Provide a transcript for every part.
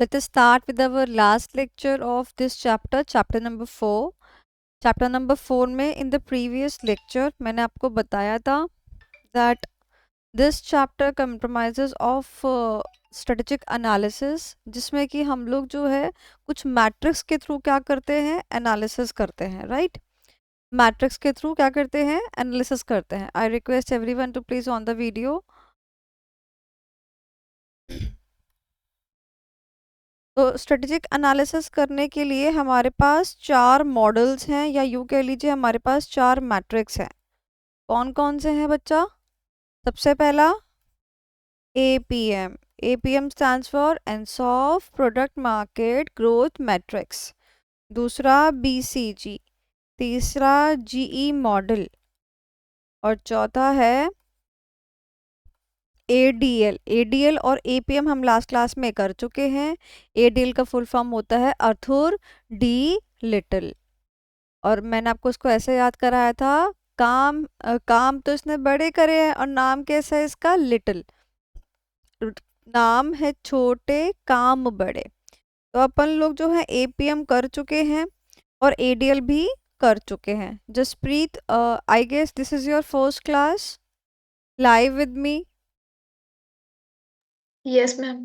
Let us start with our last lecture of this chapter, chapter number 4. Chapter number 4 में in the previous lecture मैंने आपको बताया था that this chapter compromises of strategic analysis, जिसमें कि हम लोग जो है कुछ मैट्रिक्स के थ्रू क्या करते हैं, एनालिसिस करते हैं, राइट? मैट्रिक्स के थ्रू क्या करते हैं, एनालिसिस करते हैं. I request everyone to please on the video. तो स्ट्रेटेजिक एनालिसिस करने के लिए हमारे पास 4 मॉडल्स हैं, या यूँ कह लीजिए हमारे पास 4 मैट्रिक्स हैं. कौन कौन से हैं बच्चा? सबसे पहला APM. APM stands for Ansoff product market growth matrix. दूसरा BCG. तीसरा GE मॉडल. और चौथा है ADL. ADL और APM हम लास्ट क्लास में कर चुके हैं. ADL का फुल फॉर्म होता है अर्थुर डी लिटिल. और मैंने आपको इसको ऐसे याद कराया था, काम तो इसने बड़े करे हैं और नाम कैसा है इसका? लिटिल. नाम है छोटे, काम बड़े. तो अपन लोग जो है APM कर चुके हैं और ADL भी कर चुके हैं. Jaspreet, I guess this is your first class live with me. Yes, ma'am.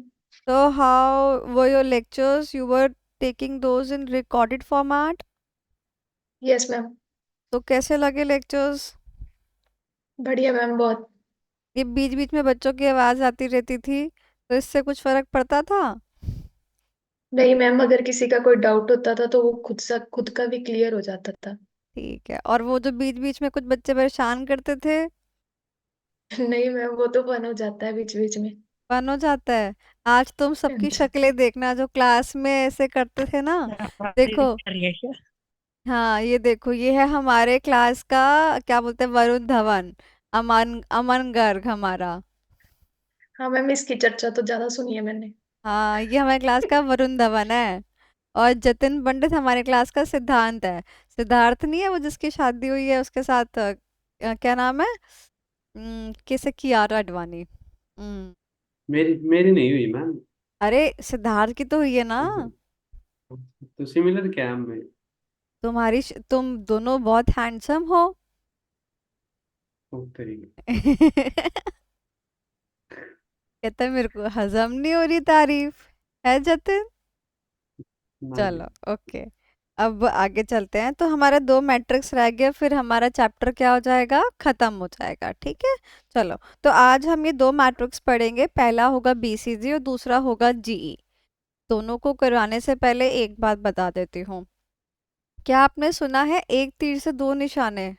So how were your lectures? You were taking those in recorded format. Yes, ma'am. तो कैसे लगे लेक्चर्स? बढ़िया मैम बहुत. ये बीच बीच में बच्चों की आवाज़ आती रहती थी, तो इससे कुछ फर्क पड़ता था? नहीं मैम, अगर किसी का कोई डाउट होता था तो वो खुद का भी क्लियर हो जाता था. ठीक है. और वो जो बीच बीच में कुछ बच्चे परेशान करते थे? नहीं मैम, वो तो फन हो जाता है बीच बीच में. फन हो जाता है. आज तुम सबकी शक्लें देखना जो क्लास में ऐसे करते थे ना. देखो, कर रही है क्या? हाँ ये देखो, ये है हमारे क्लास का, क्या बोलते हैं, वरुण धवन, अमन अमन गर्ग हमारा. हाँ मैम, इसकी चर्चा तो ज्यादा सुनी है मैंने. हाँ, ये हमारे क्लास का वरुण धवन है. और जतिन पंडित हमारे क्लास का सिद्धांत है. सिद्धार्थ नहीं है वो जिसकी शादी हुई है उसके साथ, क्या नाम है, कैसे, कियारा आडवाणी. मेरी मेरी नहीं हुई मैम. अरे सिद्धार्थ की तो हुई है ना. तो सिमिलर क्या है हमें? तुम दोनों बहुत हैंडसम हो. कहता मेरे को हजम नहीं हो रही तारीफ, है जतिन? चलो ओके. अब आगे चलते हैं. तो हमारा 2 मैट्रिक्स रह गए, फिर हमारा चैप्टर क्या हो जाएगा, खत्म हो जाएगा. ठीक है, चलो. तो आज हम ये 2 मैट्रिक्स पढ़ेंगे. पहला होगा BCG और दूसरा होगा GE. दोनों को करवाने से पहले एक बात बता देती हूँ. क्या आपने सुना है एक तीर से 2 निशाने?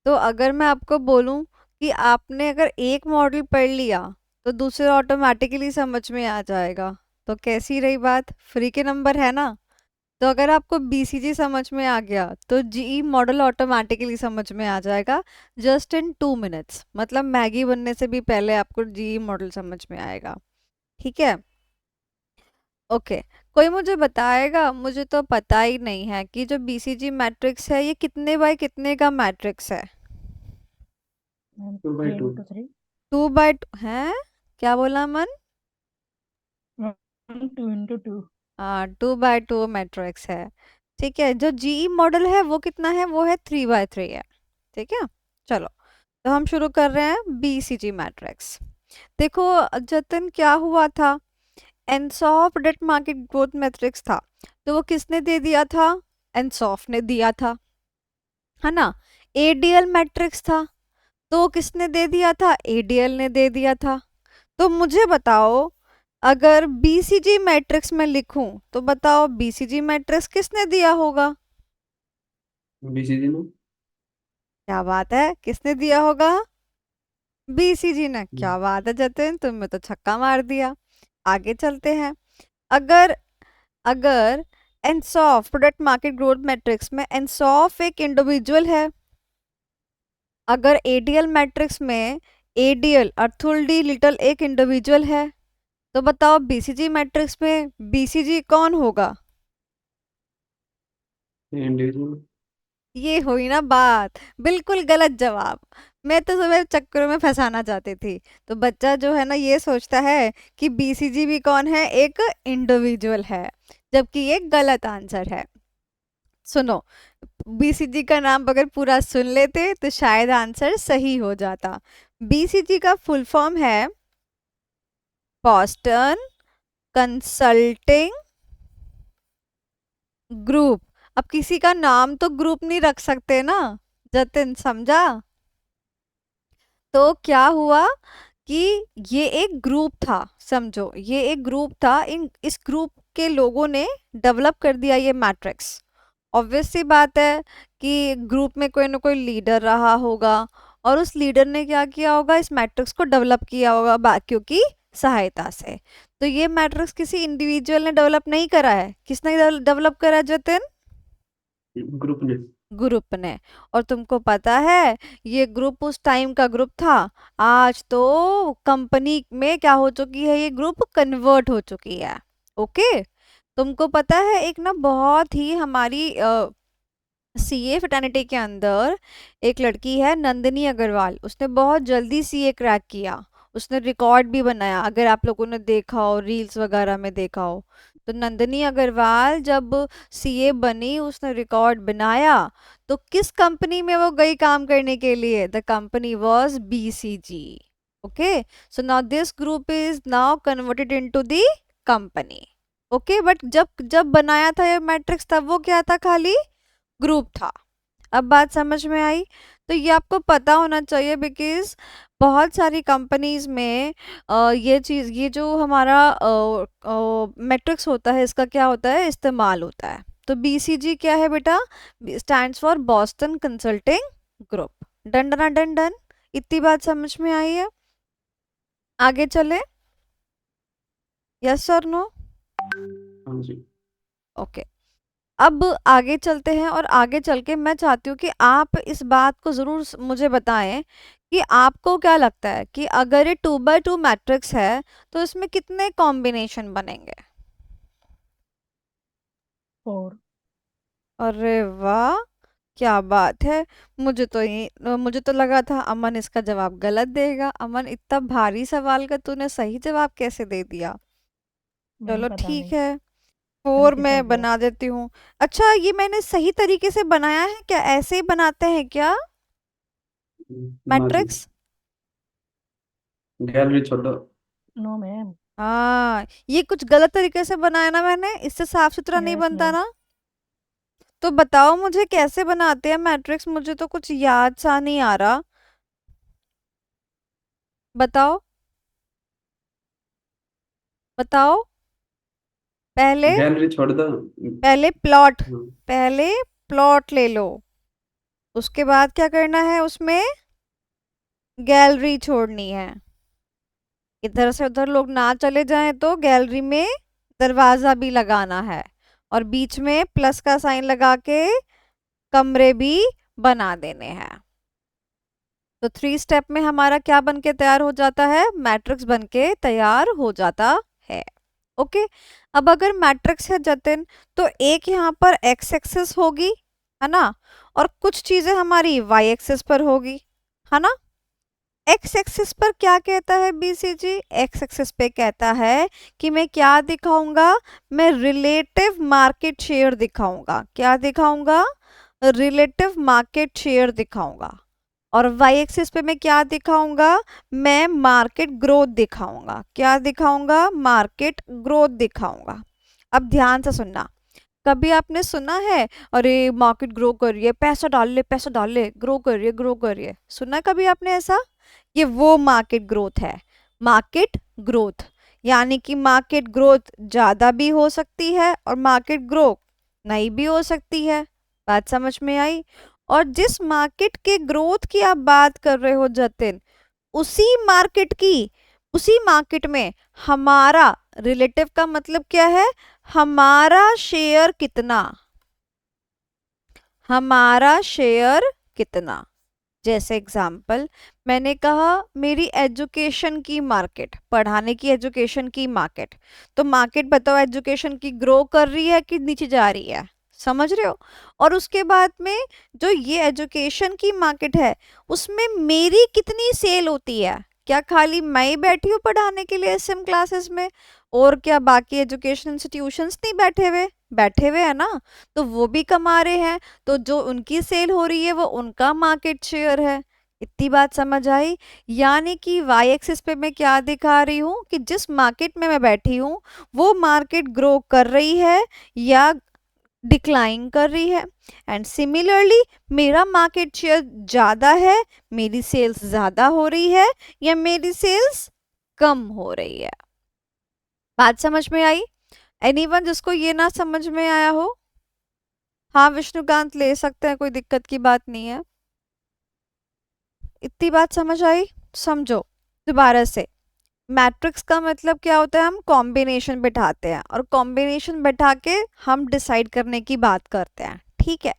तो अगर मैं आपको बोलूं कि आपने अगर एक मॉडल पढ़ लिया तो दूसरा ऑटोमेटिकली समझ में आ जाएगा, तो कैसी रही बात? फ्री के नंबर है ना. तो अगर आपको BCG समझ में आ गया तो GE मॉडल ऑटोमेटिकली समझ में आ जाएगा, जस्ट इन 2 मिनट्स. मतलब मैगी बनने से भी पहले आपको GE मॉडल समझ में आएगा. ठीक है, ओके. कोई मुझे बताएगा, मुझे तो पता ही नहीं है कि जो BCG मैट्रिक्स है ये कितने बाय कितने का मैट्रिक्स है? 2/2. 2/2 है. क्या बोला मन? 2 into 2. हाँ, 2/2 मैट्रिक्स है. ठीक है. जो GE मॉडल है वो कितना है? वो है 3/3 है. ठीक है, चलो. तो हम शुरू कर रहे हैं BCG मैट्रिक्स. देखो जतन, क्या हुआ था, Ansoff product market growth matrix था, तो वो किसने दे दिया था? एनसॉफ ने दिया था, है ना. ADL मैट्रिक्स था, तो किसने दे दिया था? ADL ने दे दिया था. तो मुझे बताओ, अगर BCG मैट्रिक्स में लिखूं तो बताओ BCG मैट्रिक्स किसने दिया होगा? BCG में. क्या बात है, किसने दिया होगा? BCG ने. क्या बात है जतिन, तुमने तो छक्का मार दिया. आगे चलते हैं. अगर अगर Ansoff product market growth matrix में एनसॉफ एक इंडिविजुअल है, अगर ADL मैट्रिक्स में ADL अर्थुल डी लिटिल एक इंडिविजुअल है, तो बताओ BCG मैट्रिक्स में BCG कौन होगा? इंडिविजुअल. ये हुई ना बात. बिल्कुल गलत जवाब. मैं तो तुम्हें चक्करों में फंसाना चाहती थी। तो बच्चा जो है ना ये सोचता है कि बीसीजी भी कौन है, एक इंडिविजुअल है, जबकि ये गलत आंसर है। सुनो, बीसीजी का नाम अगर पूरा सुन लेते तो शायद आंसर सही हो जाता। बीसीजी का फुल फॉर्म है बॉस्टन कंसल्टिंग ग्रुप। अब किसी का नाम तो ग्रुप नहीं रख सकते ना, जतिन समझा? तो क्या हुआ कि ये एक ग्रुप था, समझो ये एक ग्रुप था, इस ग्रुप के लोगों ने डेवलप कर दिया ये मैट्रिक्स। ऑब्वियस सी बात है कि ग्रुप में कोई ना कोई लीडर रहा होगा, और उस लीडर ने क्या किया होगा, इस मैट्रिक्स को डेवलप किया होगा बाकियों की सहायता से। तो ये मैट्रिक्स किसी इंडिविजुअल ने डेवलप नहीं करा है, किसने डेवलप करा है जतिन? ग्रुप ने। ग्रुप ने। और तुमको पता है ये ग्रुप उस टाइम का ग्रुप था, आज तो कंपनी में क्या हो चुकी है, ये ग्रुप कन्वर्ट हो चुकी है। ओके, तुमको पता है एक ना बहुत ही हमारी सीए फ्रेटर्निटी के अंदर एक लड़की है नंदिनी अग्रवाल, उसने बहुत जल्दी सीए क्रैक किया, उसने रिकॉर्ड भी बनाया, अगर आप लोगों ने देखा हो, रील्स वगैरह में देखा हो। तो नंदिनी अग्रवाल जब सीए बनी, उसने रिकॉर्ड बनाया, तो किस कंपनी में वो गई काम करने के लिए? The company was BCG. Okay, so now this group is now converted into the company. Okay, but जब जब बनाया था ये मैट्रिक्स तब वो क्या था, खाली ग्रुप था। अब बात समझ में आई? तो ये आपको पता होना चाहिए, बिकॉज बहुत सारी कंपनीज में ये चीज़, ये जो हमारा मैट्रिक्स होता है, इसका क्या होता है, इस्तेमाल होता है। तो बीसीजी क्या है बेटा? Stands for Boston consulting group. Done done done done, इतनी बात समझ में आई है? आगे चले, यस और नो? हाँ जी। ओके, अब आगे चलते हैं, और आगे चल के मैं चाहती हूँ कि आप इस बात को ज़रूर मुझे बताएं कि आपको क्या लगता है कि अगर ये 2x2 मैट्रिक्स है तो इसमें कितने कॉम्बिनेशन बनेंगे? 4। अरे वाह, क्या बात है! मुझे तो लगा था अमन इसका जवाब गलत देगा। अमन, इतना भारी सवाल का तूने सही जवाब कैसे दे दिया? नहीं चलो पता ठीक नहीं, है, 4 गलती कर मैं दिया। बना देती हूँ। अच्छा, ये मैंने सही तरीके से बनाया है क्या? ऐसे ही बनाते हैं क्या ना जी, मैट्रिक्स? गैलरी छोड़ो। No ma'am. हाँ, ये कुछ गलत तरीके से बनाया ना मैंने, इससे साफ सुथरा नहीं यस बनता मैम। ना। तो बताओ मुझे कैसे बनाते हैं मैट्रिक्स, मुझे तो कुछ याद सा नहीं आ रहा। बताओ, बताओ। पहले गैलरी छोड़ दो। पहले प्लॉट हाँ, पहले प्लॉट ले लो, उसके बाद क्या करना है, उसमें गैलरी छोड़नी है। इधर से उधर लोग ना चले जाएं तो गैलरी में दरवाजा भी लगाना है, और बीच में प्लस का साइन लगा के कमरे भी बना देने हैं। तो 3 स्टेप में हमारा क्या बन के तैयार हो जाता है, मैट्रिक्स बन के तैयार हो जाता है। ओके, अब अगर मैट्रिक्स है जतिन, तो एक यहाँ पर एक्स एक्सिस होगी, है ना, और कुछ चीजें हमारी वाई एक्सिस पर होगी, है ना। एक्स एक्सिस पर क्या कहता है बीसीजी? एक्स एक्सिस पे कहता है कि मैं क्या दिखाऊंगा, मैं रिलेटिव मार्केट शेयर दिखाऊंगा। क्या दिखाऊंगा? रिलेटिव मार्केट शेयर दिखाऊंगा। और वाई एक्सिस पे मैं क्या दिखाऊंगा? मैं मार्केट ग्रोथ दिखाऊंगा। क्या दिखाऊंगा? मार्केट ग्रोथ दिखाऊंगा। अब ध्यान से सुनना, कभी आपने सुना है अरे मार्केट ग्रो कर रही है, पैसा डाल ले, पैसा डाल ले, ग्रो कर रही है, ग्रो कर रही है? सुना है कभी आपने ऐसा? ये वो मार्केट ग्रोथ है, मार्केट ग्रोथ। यानी कि मार्केट ग्रोथ ज़्यादा भी हो सकती है और मार्केट ग्रो नहीं भी हो सकती है। बात समझ में आई? और जिस मार्केट के ग्रोथ की आप बात कर रहे हो जतिन, उसी मार्केट की, उसी मार्केट में हमारा रिलेटिव का मतलब क्या है, हमारा शेयर कितना, हमारा शेयर कितना। जैसे एग्जाम्पल मैंने कहा मेरी एजुकेशन की मार्केट, पढ़ाने की एजुकेशन की मार्केट, तो मार्केट बताओ एजुकेशन की ग्रो कर रही है कि नीचे जा रही है? समझ रहे हो? और उसके बाद में जो ये एजुकेशन की मार्केट है उसमें मेरी कितनी सेल होती है? क्या खाली मैं ही बैठी हूँ पढ़ाने के लिए एसएम क्लासेस में? और क्या बाकी एजुकेशन इंस्टीट्यूशंस नहीं बैठे हुए है ना? तो वो भी कमा रहे हैं, तो जो उनकी सेल हो रही है वो उनका मार्केट शेयर है। इतनी बात समझ आई? यानी कि वाई एक्सिस पे मैं क्या दिखा रही हूँ कि जिस मार्केट में मैं बैठी हूँ वो मार्केट ग्रो कर रही है या डिक्लाइन कर रही है। एंड सिमिलरली मेरा मार्केट शेयर ज़्यादा है, मेरी सेल्स ज़्यादा हो रही है या मेरी सेल्स कम हो रही है। बात समझ में आई? एनीवन जिसको ये ना समझ में आया हो? हाँ विष्णुकांत ले सकते हैं, कोई दिक्कत की बात नहीं है। इतनी बात समझ आई? समझो दोबारा से। मैट्रिक्स का मतलब क्या होता है? हम कॉम्बिनेशन बिठाते हैं और कॉम्बिनेशन बिठा के हम डिसाइड करने की बात करते हैं, ठीक है?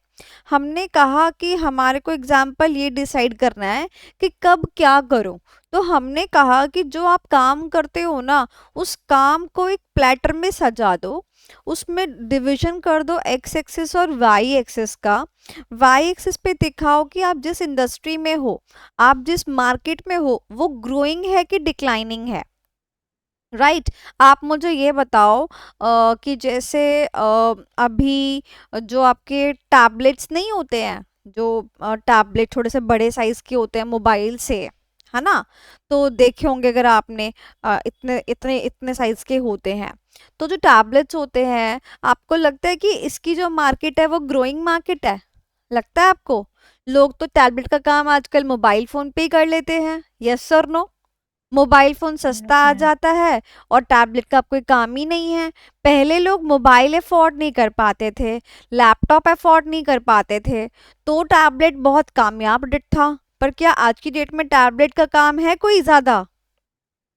हमने कहा कि हमारे को एग्जाम्पल ये डिसाइड करना है कि कब क्या करूं। तो हमने कहा कि जो आप काम करते हो ना उस काम को एक प्लेटर में सजा दो, उसमें डिवीजन कर दो एक्स एक्सिस और वाई एक्सिस का। वाई एक्सिस पे दिखाओ कि आप जिस इंडस्ट्री में हो, आप जिस मार्केट में हो वो ग्रोइंग है कि डिक्लाइनिंग है, राइट? आप मुझे ये बताओ कि जैसे अभी जो आपके टैबलेट्स नहीं होते हैं, जो टैबलेट थोड़े से बड़े साइज के होते हैं मोबाइल से, है ना? तो देखे होंगे अगर आपने, इतने इतने इतने साइज के होते हैं। तो जो टैबलेट्स होते हैं आपको लगता है कि इसकी जो मार्केट है वो ग्रोइंग मार्केट है? लगता है आपको? लोग तो टैबलेट का काम आजकल मोबाइल फोन पे ही कर लेते हैं, yes sir no? Mobile phone सस्ता यस आ मैम। जाता है और टैबलेट का कोई काम ही नहीं है। पहले लोग मोबाइल अफोर्ड नहीं कर पाते थे, लैपटॉप अफोर्ड नहीं कर पाते थे, तो टैबलेट बहुत कामयाब डिट था। पर क्या आज की डेट में टैबलेट का काम है कोई ज्यादा?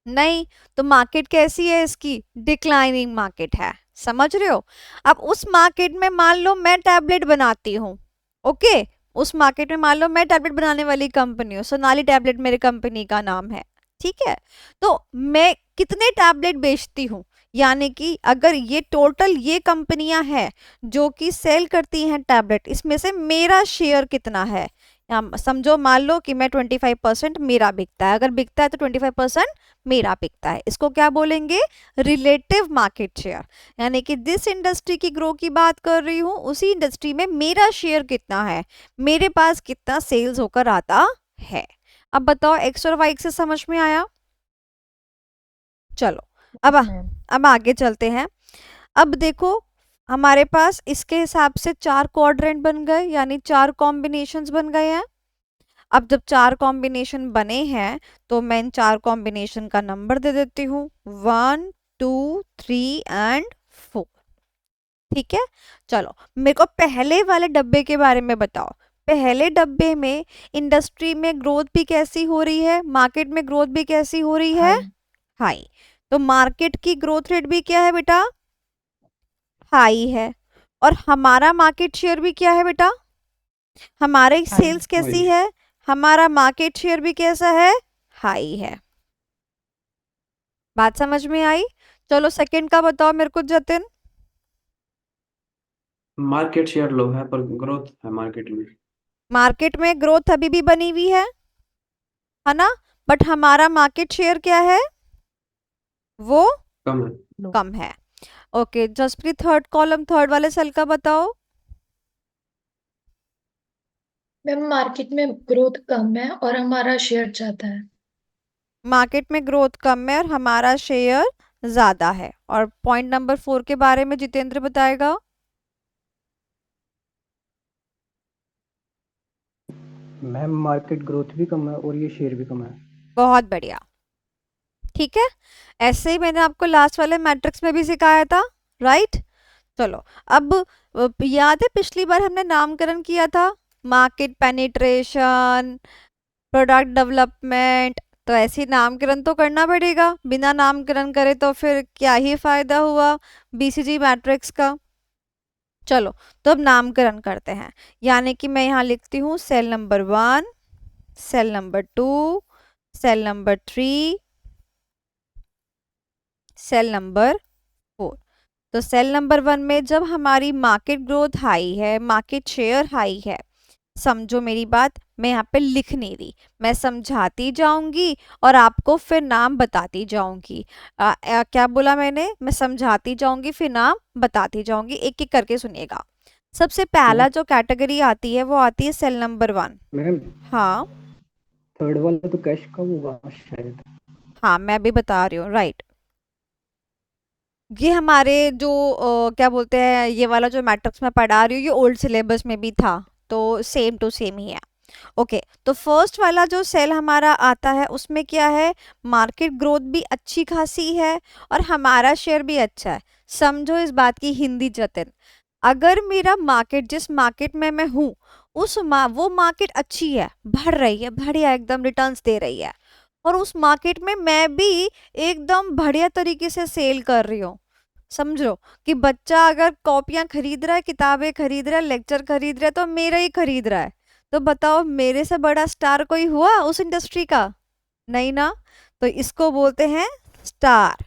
नहीं। तो मार्केट कैसी है इसकी? डिक्लाइनिंग मार्केट है। समझ रहे हो? अब उस मार्केट में मान लो मैं टैबलेट बनाती हूँ, ओके? उस मार्केट में मान लो मैं टैबलेट बनाने वाली कंपनी हूँ, सोनाली टैबलेट मेरी कंपनी का नाम है, ठीक है? तो मैं कितने टैबलेट बेचती हूँ? यानी कि अगर ये टोटल ये कंपनियां हैं जो कि सेल करती हैं टैबलेट, इसमें से मेरा शेयर कितना है? समझो मान लो कि मैं 25% मेरा बिकता है, अगर बिकता है तो 25% मेरा बिकता है। इसको क्या बोलेंगे? Relative market share. यानी कि जिस इंडस्ट्री की ग्रो की बात कर रही हूँ उसी इंडस्ट्री में मेरा शेयर कितना है, मेरे पास कितना सेल्स होकर आता है। अब बताओ एक्स और वाई से समझ में आया? चलो अब यस मैम। अब आगे चलते हैं। अब देखो हमारे पास इसके हिसाब से 4 क्वाड्रेंट बन गए, यानी 4 कॉम्बिनेशंस बन गए हैं। अब जब 4 कॉम्बिनेशन बने हैं तो मैं इन 4 कॉम्बिनेशन का नंबर दे देती हूँ 1 2 3 एंड 4, ठीक है? चलो मेरे को पहले वाले डब्बे के बारे में बताओ। पहले डब्बे में इंडस्ट्री में ग्रोथ भी कैसी हो रही है, मार्केट में ग्रोथ भी कैसी हो रही है? हाई। हाई। तो मार्केट की ग्रोथ रेट भी क्या है बेटा? हाई है। और हमारा मार्केट शेयर भी क्या है बेटा? हमारी हाई। सेल्स कैसी वही। है? हमारा मार्केट शेयर भी कैसा है? हाई है। बात समझ में आई? चलो सेकंड का बताओ मेरे को जतिन। मार्केट शेयर लो है पर ग्रोथ है मार्केट में। मार्केट में ग्रोथ अभी भी बनी हुई है ना? बट हमारा मार्केट शेयर क्या है? वो कम है। लो। कम है। Okay Jaspreet third column third वाले सेल का बताओ। मैम मार्केट में ग्रोथ कम है और हमारा शेयर ज्यादा है। मार्केट में ग्रोथ कम है और हमारा शेयर ज्यादा है। और पॉइंट नंबर 4 के बारे में जितेंद्र बताएगा। मैम मार्केट ग्रोथ भी कम है और ये शेयर भी कम है। बहुत बढ़िया, ठीक है? ऐसे ही मैंने आपको लास्ट वाले मैट्रिक्स में भी सिखाया था, राइट? चलो अब याद है पिछली बार हमने नामकरण किया था, मार्केट पेनिट्रेशन, प्रोडक्ट डेवलपमेंट। तो ऐसे ही नामकरण तो करना पड़ेगा, बिना नामकरण करे तो फिर क्या ही फायदा हुआ बीसीजी मैट्रिक्स का। चलो तो अब नामकरण करते हैं। यानी कि मैं यहाँ लिखती हूँ cell number 1, cell number 2, cell number 3, cell number 4। तो सेल नंबर 1 में जब हमारी मार्केट ग्रोथ हाई है, मार्केट शेयर हाई है, समझो मेरी बात, मैं यहाँ पे लिख नहीं रही, मैं समझाती जाऊंगी और आपको फिर नाम बताती जाऊंगी। क्या बोला मैंने? मैं समझाती जाऊंगी फिर नाम बताती जाऊंगी, एक एक करके सुनिएगा। सबसे पहला जो कैटेगरी आती है वो आती है सेल नंबर 1। मैम हाँ थर्ड वाला तो कैश का होगा शायद। हाँ, मैं भी बता रही हूँ, राइट। ये हमारे जो क्या बोलते हैं, ये वाला जो मैट्रिक्स मैं पढ़ा रही हूँ ये ओल्ड सिलेबस में भी था, तो सेम टू सेम ही है। ओके, तो फर्स्ट वाला जो सेल हमारा आता है उसमें क्या है, मार्केट ग्रोथ भी अच्छी खासी है और हमारा शेयर भी अच्छा है। समझो इस बात की हिंदी जतिन, अगर मेरा मार्केट, जिस मार्केट में मैं हूँ वो मार्केट अच्छी है, बढ़ रही है, बढ़िया एकदम रिटर्न्स दे रही है, और उस मार्केट में मैं भी एकदम बढ़िया तरीके से सेल कर रही हूँ। समझो कि बच्चा अगर कॉपियां खरीद रहा है, किताबें खरीद रहा है, लेक्चर खरीद रहा है, तो मेरा ही खरीद रहा है, तो बताओ मेरे से बड़ा स्टार कोई हुआ उस इंडस्ट्री का? नहीं ना। तो इसको बोलते हैं स्टार।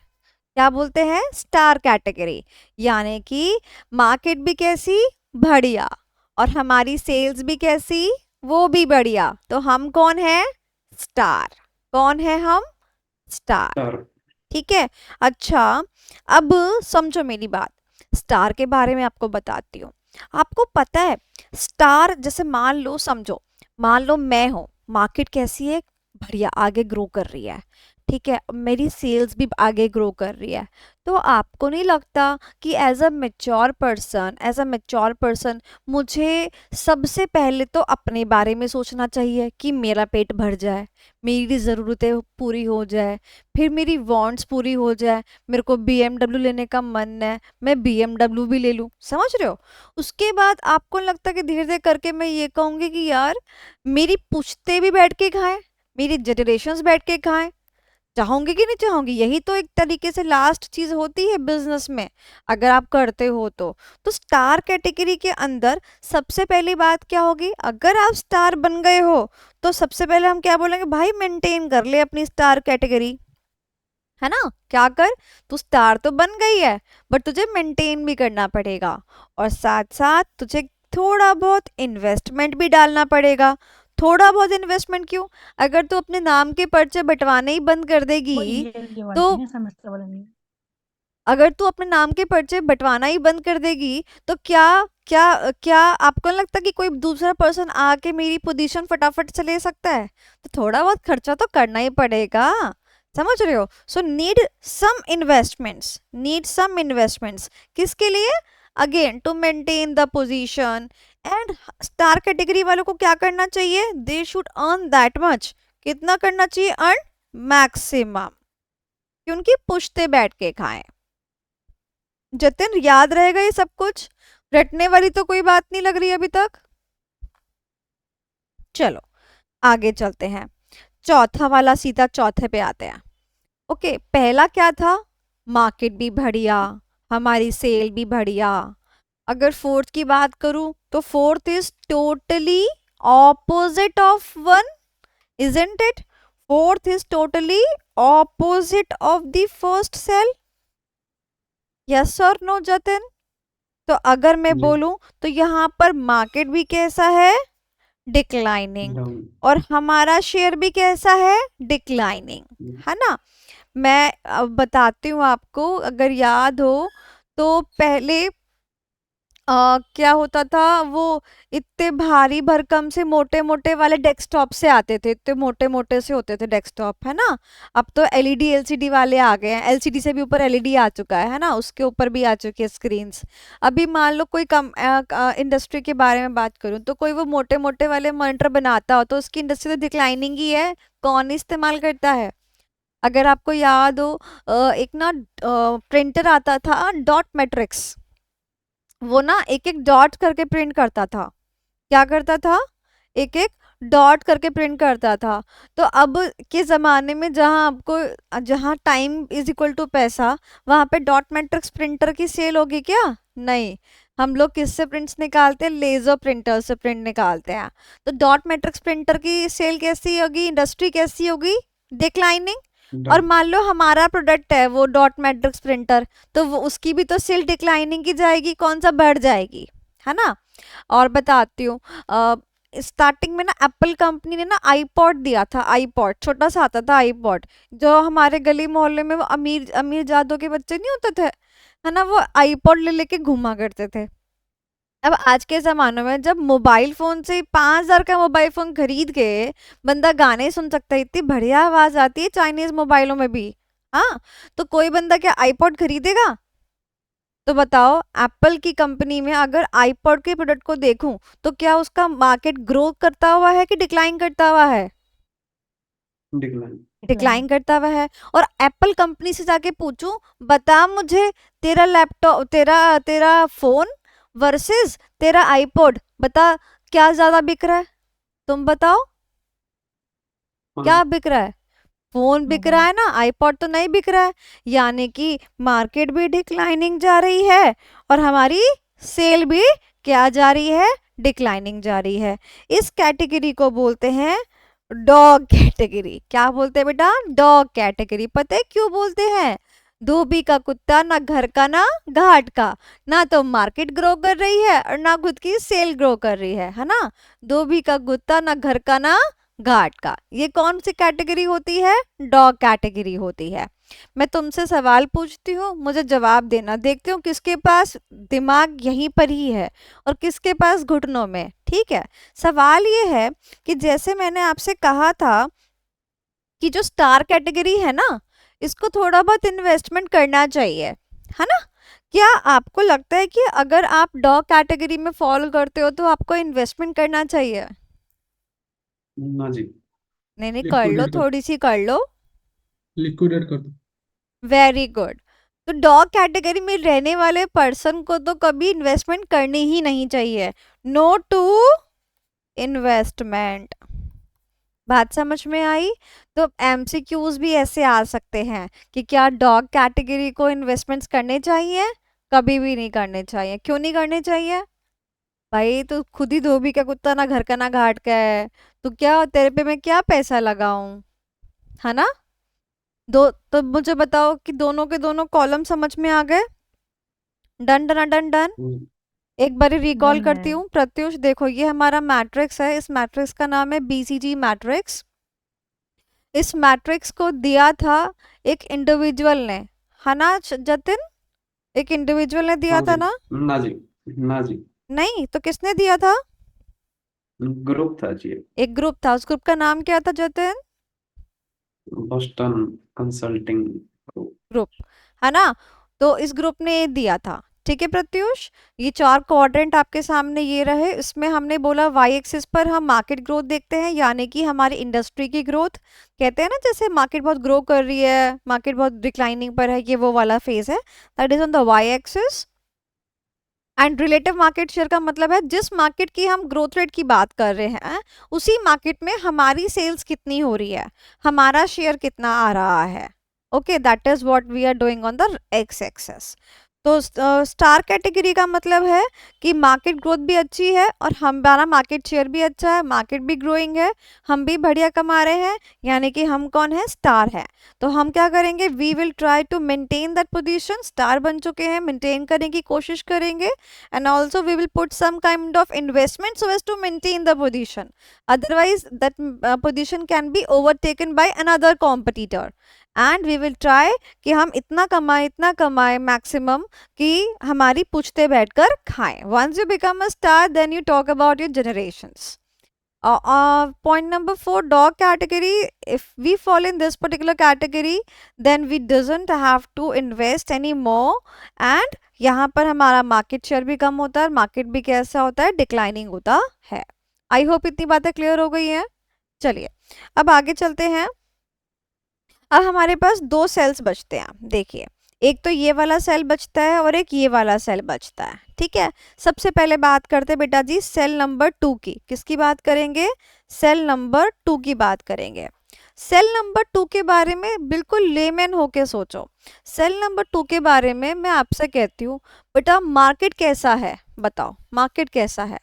क्या बोलते हैं? Star category. यानी कि मार्केट भी कैसी? बढ़िया, और हमारी सेल्स भी कैसी? वो भी बढ़िया। तो हम कौन है? स्टार। कौन है हम? स्टार। स्टार। ठीक है। अच्छा, अब समझो मेरी बात, स्टार के बारे में आपको बताती हूँ। आपको पता है स्टार, जैसे मान लो, समझो मान लो मैं हूँ, मार्केट कैसी है? बढ़िया, आगे ग्रो कर रही है, ठीक है, मेरी सेल्स भी आगे ग्रो कर रही है। तो आपको नहीं लगता कि एज अ मैच्योर पर्सन मुझे सबसे पहले तो अपने बारे में सोचना चाहिए कि मेरा पेट भर जाए, मेरी ज़रूरतें पूरी हो जाए, फिर मेरी वांट्स पूरी हो जाए। मेरे को BMW लेने का मन है, मैं BMW भी ले लूँ, समझ रहे हो? उसके बाद आपको लगता है कि धीरे धीरे करके मैं ये कहूँगी कि यार मेरी पुश्ते भी बैठ के खाएं, मेरी जनरेशन्स बैठ के खाएं। चाहोगे कि नहीं चाहोगे? यही तो एक तरीके से लास्ट चीज होती है बिजनेस में, अगर आप करते हो तो स्टार कैटेगरी के अंदर सबसे पहली बात क्या होगी? अगर आप स्टार बन गए हो तो सबसे पहले हम क्या बोलेंगे? भाई मेंटेन कर ले अपनी स्टार कैटेगरी, है ना? क्या कर, तू स्टार तो बन गई है बट तुझे मेंटेन भी करना पड़ेगा, और साथ साथ तुझे थोड़ा बहुत इन्वेस्टमेंट भी डालना पड़ेगा। थोड़ा बहुत इन्वेस्टमेंट क्यों? अगर तू अपने नाम के पर्चे बंटवाने ही बंद कर वो देगी ईयर वाली तो, है, सेमेस्टर वाला नहीं। अगर तू अपने नाम के पर्चे बंटवाना ही बंद कर देगी तो क्या क्या क्या आपको नहीं लगता कि कोई दूसरा पर्सन आके मेरी पोजीशन फटाफट से ले सकता है? तो थोड़ा बहुत खर्चा तो करना ही पड़ेगा, समझ रहे हो? सो नीड सम इन्वेस्टमेंट्स किसके लिए? Again to maintain the position. And star category वालों को क्या करना चाहिए? They should earn that much. कितना करना चाहिए? अर्न मैक्सिमम, कि उनकी पुश्ते बैठ के खाएं। जतिन याद रहेगा ये सब कुछ? रटने वाली तो कोई बात नहीं लग रही अभी तक। चलो आगे चलते हैं, चौथा वाला, सीधा चौथे पे आते हैं। ओके, पहला क्या था? मार्केट भी बढ़िया, हमारी सेल भी बढ़िया। अगर फोर्थ की बात करूं तो fourth is totally opposite of one, isn't it? Fourth is totally opposite of the first cell. Yes और नो जतिन? तो अगर मैं जी। बोलूं तो यहाँ पर मार्केट भी कैसा है? Declining, down. और हमारा शेयर भी कैसा है? डिक्लाइनिंग, है ना? मैं अब बताती हूँ आपको, अगर याद हो तो पहले क्या होता था, वो इतने भारी भरकम से मोटे मोटे वाले डेस्कटॉप से आते थे, इतने मोटे मोटे से होते थे डेस्कटॉप, है ना? अब तो एलईडी एलसीडी वाले आ गए हैं, एलसीडी से भी ऊपर एलईडी आ चुका है ना, उसके ऊपर भी आ चुकी है स्क्रीन्स। अभी मान लो कोई इंडस्ट्री के बारे में बात करूं तो कोई वो मोटे मोटे वाले मॉनिटर बनाता हो तो उसकी इंडस्ट्री तो डिक्लाइनिंग ही है, कौन इस्तेमाल करता है? अगर आपको याद हो एक ना प्रिंटर आता था डॉट मैट्रिक्स, वो ना एक एक डॉट करके प्रिंट करता था। क्या करता था? एक एक डॉट करके प्रिंट करता था। तो अब के ज़माने में जहाँ टाइम इज इक्वल टू पैसा, वहाँ पे डॉट मैट्रिक्स प्रिंटर की सेल होगी क्या? नहीं। हम लोग किससे प्रिंट्स निकालते हैं? लेजर प्रिंटर से प्रिंट निकालते हैं। तो डॉट मैट्रिक्स प्रिंटर की सेल कैसी होगी? इंडस्ट्री कैसी होगी? डिक्लाइनिंग। और डन। मान लो हमारा प्रोडक्ट है वो डॉट मैट्रिक्स प्रिंटर, तो वो उसकी भी तो सेल डिक्लाइनिंग की जाएगी, कौन सा बढ़ जाएगी, है ना। और बताती हूँ, स्टार्टिंग में ना एप्पल कंपनी ने ना आईपॉड दिया था, आईपॉड छोटा सा आता था आईपॉड, जो हमारे गली मोहल्ले में वो अमीर अमीर जादों के बच्चे नहीं होते थे, है ना, वो आईपॉड ले लेके घुमा करते थे। अब आज के ज़माने में जब मोबाइल फ़ोन से 5,000 का मोबाइल फ़ोन खरीद के बंदा गाने सुन सकता है, इतनी बढ़िया आवाज़ आती है चाइनीज़ मोबाइलों में भी, हाँ, तो कोई बंदा क्या आईपॉड खरीदेगा? तो बताओ, एप्पल की कंपनी में अगर आईपॉड के प्रोडक्ट को देखूं तो क्या उसका मार्केट ग्रो करता हुआ है कि डिक्लाइन करता हुआ है? डिक्लाइन। डिक्लाइन करता हुआ है। और एप्पल कंपनी से जाके पूछूं, बता मुझे, तेरा लैपटॉप, तेरा तेरा फोन वर्सेस तेरा आईपॉड, बता क्या ज्यादा बिक रहा है? तुम बताओ क्या फोन। बिक रहा है? फोन बिक रहा है ना, आईपॉड तो नहीं बिक रहा है। यानी कि मार्केट भी डिक्लाइनिंग जा रही है और हमारी सेल भी क्या जा रही है? डिक्लाइनिंग जा रही है। इस कैटेगरी को बोलते हैं डॉग कैटेगरी। क्या बोलते हैं बेटा? Dog category. पता है क्यों बोलते हैं? धोबी का कुत्ता, ना घर का ना घाट का, ना तो मार्केट ग्रो कर रही है और ना खुद की सेल ग्रो कर रही है ना। धोबी का कुत्ता, ना घर का ना घाट का, ये कौन सी कैटेगरी होती है? डॉग कैटेगरी होती है। मैं तुमसे सवाल पूछती हूँ, मुझे जवाब देना, देखती हूँ किसके पास दिमाग यहीं पर ही है और किसके पास घुटनों में। ठीक है, सवाल ये है कि जैसे मैंने आपसे कहा था कि जो स्टार कैटेगरी है ना, इसको थोड़ा बहुत इन्वेस्टमेंट करना चाहिए, है ना। क्या आपको लगता है कि अगर आप डॉग कैटेगरी में फॉलो करते हो तो आपको इन्वेस्टमेंट करना चाहिए? ना जी। नहीं नहीं, कर लो, लिक्विडेट कर थोड़ी सी कर लो। लिक्विडेट कर दो। Very good. तो डॉग कैटेगरी में रहने वाले पर्सन को तो कभी इन्वेस्टमेंट करनी ही नहीं चाहिए। No to investment. बात समझ में आई? तो एमसीक्यूज भी ऐसे आ सकते हैं कि क्या डॉग कैटेगरी को इन्वेस्टमेंट्स करने चाहिए? कभी भी नहीं करने चाहिए। क्यों नहीं करने चाहिए? भाई तो खुद ही धोबी का कुत्ता, ना घर का ना घाट का है, तो क्या तेरे पे मैं क्या पैसा लगाऊं, है ना। दो तो मुझे बताओ कि दोनों के दोनों कॉलम समझ में आ गए? Done done done done. एक बार रिकॉल करती हूँ प्रत्युष, देखो ये हमारा मैट्रिक्स है, इस मैट्रिक्स का नाम है बीसीजी मैट्रिक्स। इस मैट्रिक्स को दिया था एक इंडिविजुअल ने, है ना जतिन? एक इंडिविजुअल ने दिया हाँ था जी। ना? ना जी। ना जी। नहीं तो किसने दिया था? ग्रुप था जी। एक ग्रुप था, उस ग्रुप का नाम क्या था Jatin? Boston consulting group. Group, है ना। तो इस ग्रुप ने ये दिया था। ठीक है प्रत्युष, ये 4 क्वाड्रेंट आपके सामने ये रहे। इसमें हमने बोला वाई एक्सिस पर हम मार्केट ग्रोथ देखते हैं, यानी कि हमारी इंडस्ट्री की ग्रोथ। कहते हैं ना जैसे मार्केट बहुत ग्रो कर रही है, मार्केट बहुत डिक्लाइनिंग पर है, ये वो वाला फेज है, that is on the Y axis. And relative market share का मतलब है जिस मार्केट की हम ग्रोथ रेट की बात कर रहे हैं, उसी मार्केट में हमारी सेल्स कितनी हो रही है, हमारा शेयर कितना आ रहा है। Okay, that is what we are doing on the X axis. तो स्टार कैटेगरी का मतलब है कि मार्केट ग्रोथ भी अच्छी है और हमारा मार्केट शेयर भी अच्छा है, मार्केट भी ग्रोइंग है, हम भी बढ़िया कमा रहे हैं, यानी कि हम कौन है? स्टार है। तो हम क्या करेंगे? We will try to maintain that position. Star बन चुके हैं, मेंटेन करने की कोशिश करेंगे, and also we will put some kind of investment so as to maintain the position, otherwise that position can be overtaken by another competitor, and we will try कि हम इतना कमाए मैक्सिमम कि हमारी पुश्ते बैठकर खाएं। once you become a star then you talk about your generations. Point number 4, dog category. If we fall in this particular category, then we doesn't have to invest anymore, and यहाँ पर हमारा market share भी कम होता है, market भी कैसा होता है? डिक्लाइनिंग होता है। आई होप इतनी बातें क्लियर हो गई हैं। चलिए अब आगे चलते हैं। अब हमारे पास 2 सेल्स बचते हैं, देखिए, एक तो ये वाला सेल बचता है और एक ये वाला सेल बचता है। ठीक है, सबसे पहले बात करते हैं बेटा जी सेल नंबर 2 की। किसकी बात करेंगे? सेल नंबर 2 की बात करेंगे। सेल नंबर 2 के बारे में बिल्कुल लेमैन होके सोचो। सेल नंबर 2 के बारे में मैं आपसे कहती हूँ, बेटा मार्केट कैसा है? बताओ मार्केट कैसा है?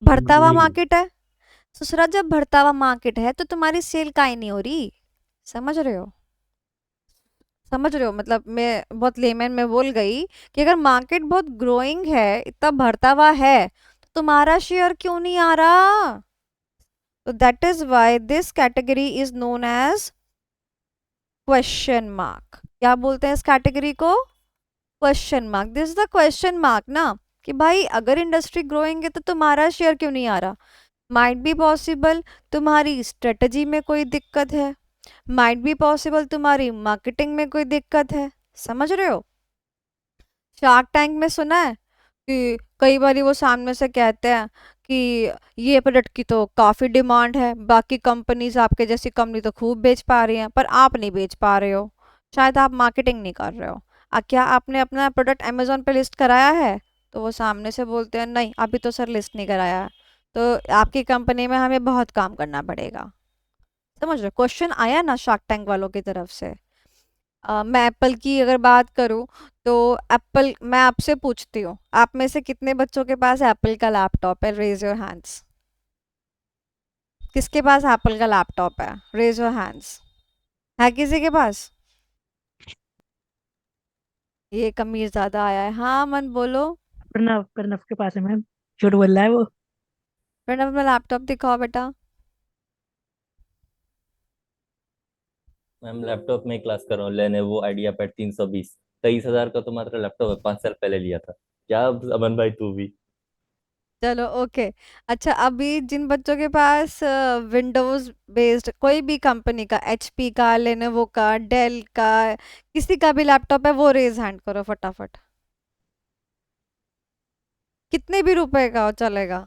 बढ़ता हुआ Growing। मार्केट है। ससुरा, जब बढ़ता हुआ मार्केट है तो तुम्हारी सेल काहे नहीं हो रही? समझ रहे हो? समझ रहे हो? मतलब मैं बहुत लेमैन में बोल गई कि अगर मार्केट बहुत ग्रोइंग है, इतना बढ़ता हुआ है, तो तुम्हारा शेयर क्यों नहीं आ रहा? तो that is why this category is known as question mark. क्या बोलते हैं इस कैटेगरी को? Question mark. This is the question mark ना, कि भाई अगर इंडस्ट्री ग्रोइंग है तो तुम्हारा शेयर क्यों नहीं आ रहा? माइट बी पॉसिबल तुम्हारी स्ट्रेटजी में कोई दिक्कत है, माइट बी पॉसिबल तुम्हारी मार्केटिंग में कोई दिक्कत है। समझ रहे हो? शार्क टैंक में सुना है कि कई बार वो सामने से कहते हैं कि ये प्रोडक्ट की तो काफ़ी डिमांड है, बाकी कंपनीज आपके जैसी कंपनी तो खूब बेच पा रही हैं, पर आप नहीं बेच पा रहे हो, शायद आप मार्केटिंग नहीं कर रहे हो। क्या आपने अपना प्रोडक्ट अमेजोन पे लिस्ट कराया है? तो वो सामने से बोलते हैं नहीं अभी तो सर लिस्ट नहीं कराया है, तो आपकी कंपनी में हमें बहुत काम करना पड़ेगा। समझ रहे हो? क्वेश्चन आया ना शार्क टैंक वालों की तरफ से। मैं एप्पल की अगर बात करूं तो एप्पल, मैं आपसे पूछती हूँ, आप में से कितने बच्चों के पास एप्पल का लैपटॉप है? Raise your hands. किसके पास एप्पल का लैपटॉप है? Raise your hands. है किसी के पास? ये कमीज ज्यादा आया है। हाँ मन बोलो। प्रणव प्रणव के पास है मैम, झूठ बोल रहा है वो। प्रणव अपना लैपटॉप दिखाओ बेटा। मैम लैपटॉप में क्लास कर रहा हूँ, लेनोवो आइडिया पैड 320। 23,000 का तो मात्र लैपटॉप है, 5 साल पहले लिया था। क्या अमन भाई तू भी? चलो ओके। अच्छा अभी जिन बच्चों के पास विंडोज बेस्ड कोई भी कंपनी का, एचपी का, लेनोवो का, डेल का, किसी का भी लैपटॉप है, वो रेज हैंड करो फटाफट। कितने भी रुपए का हो चलेगा।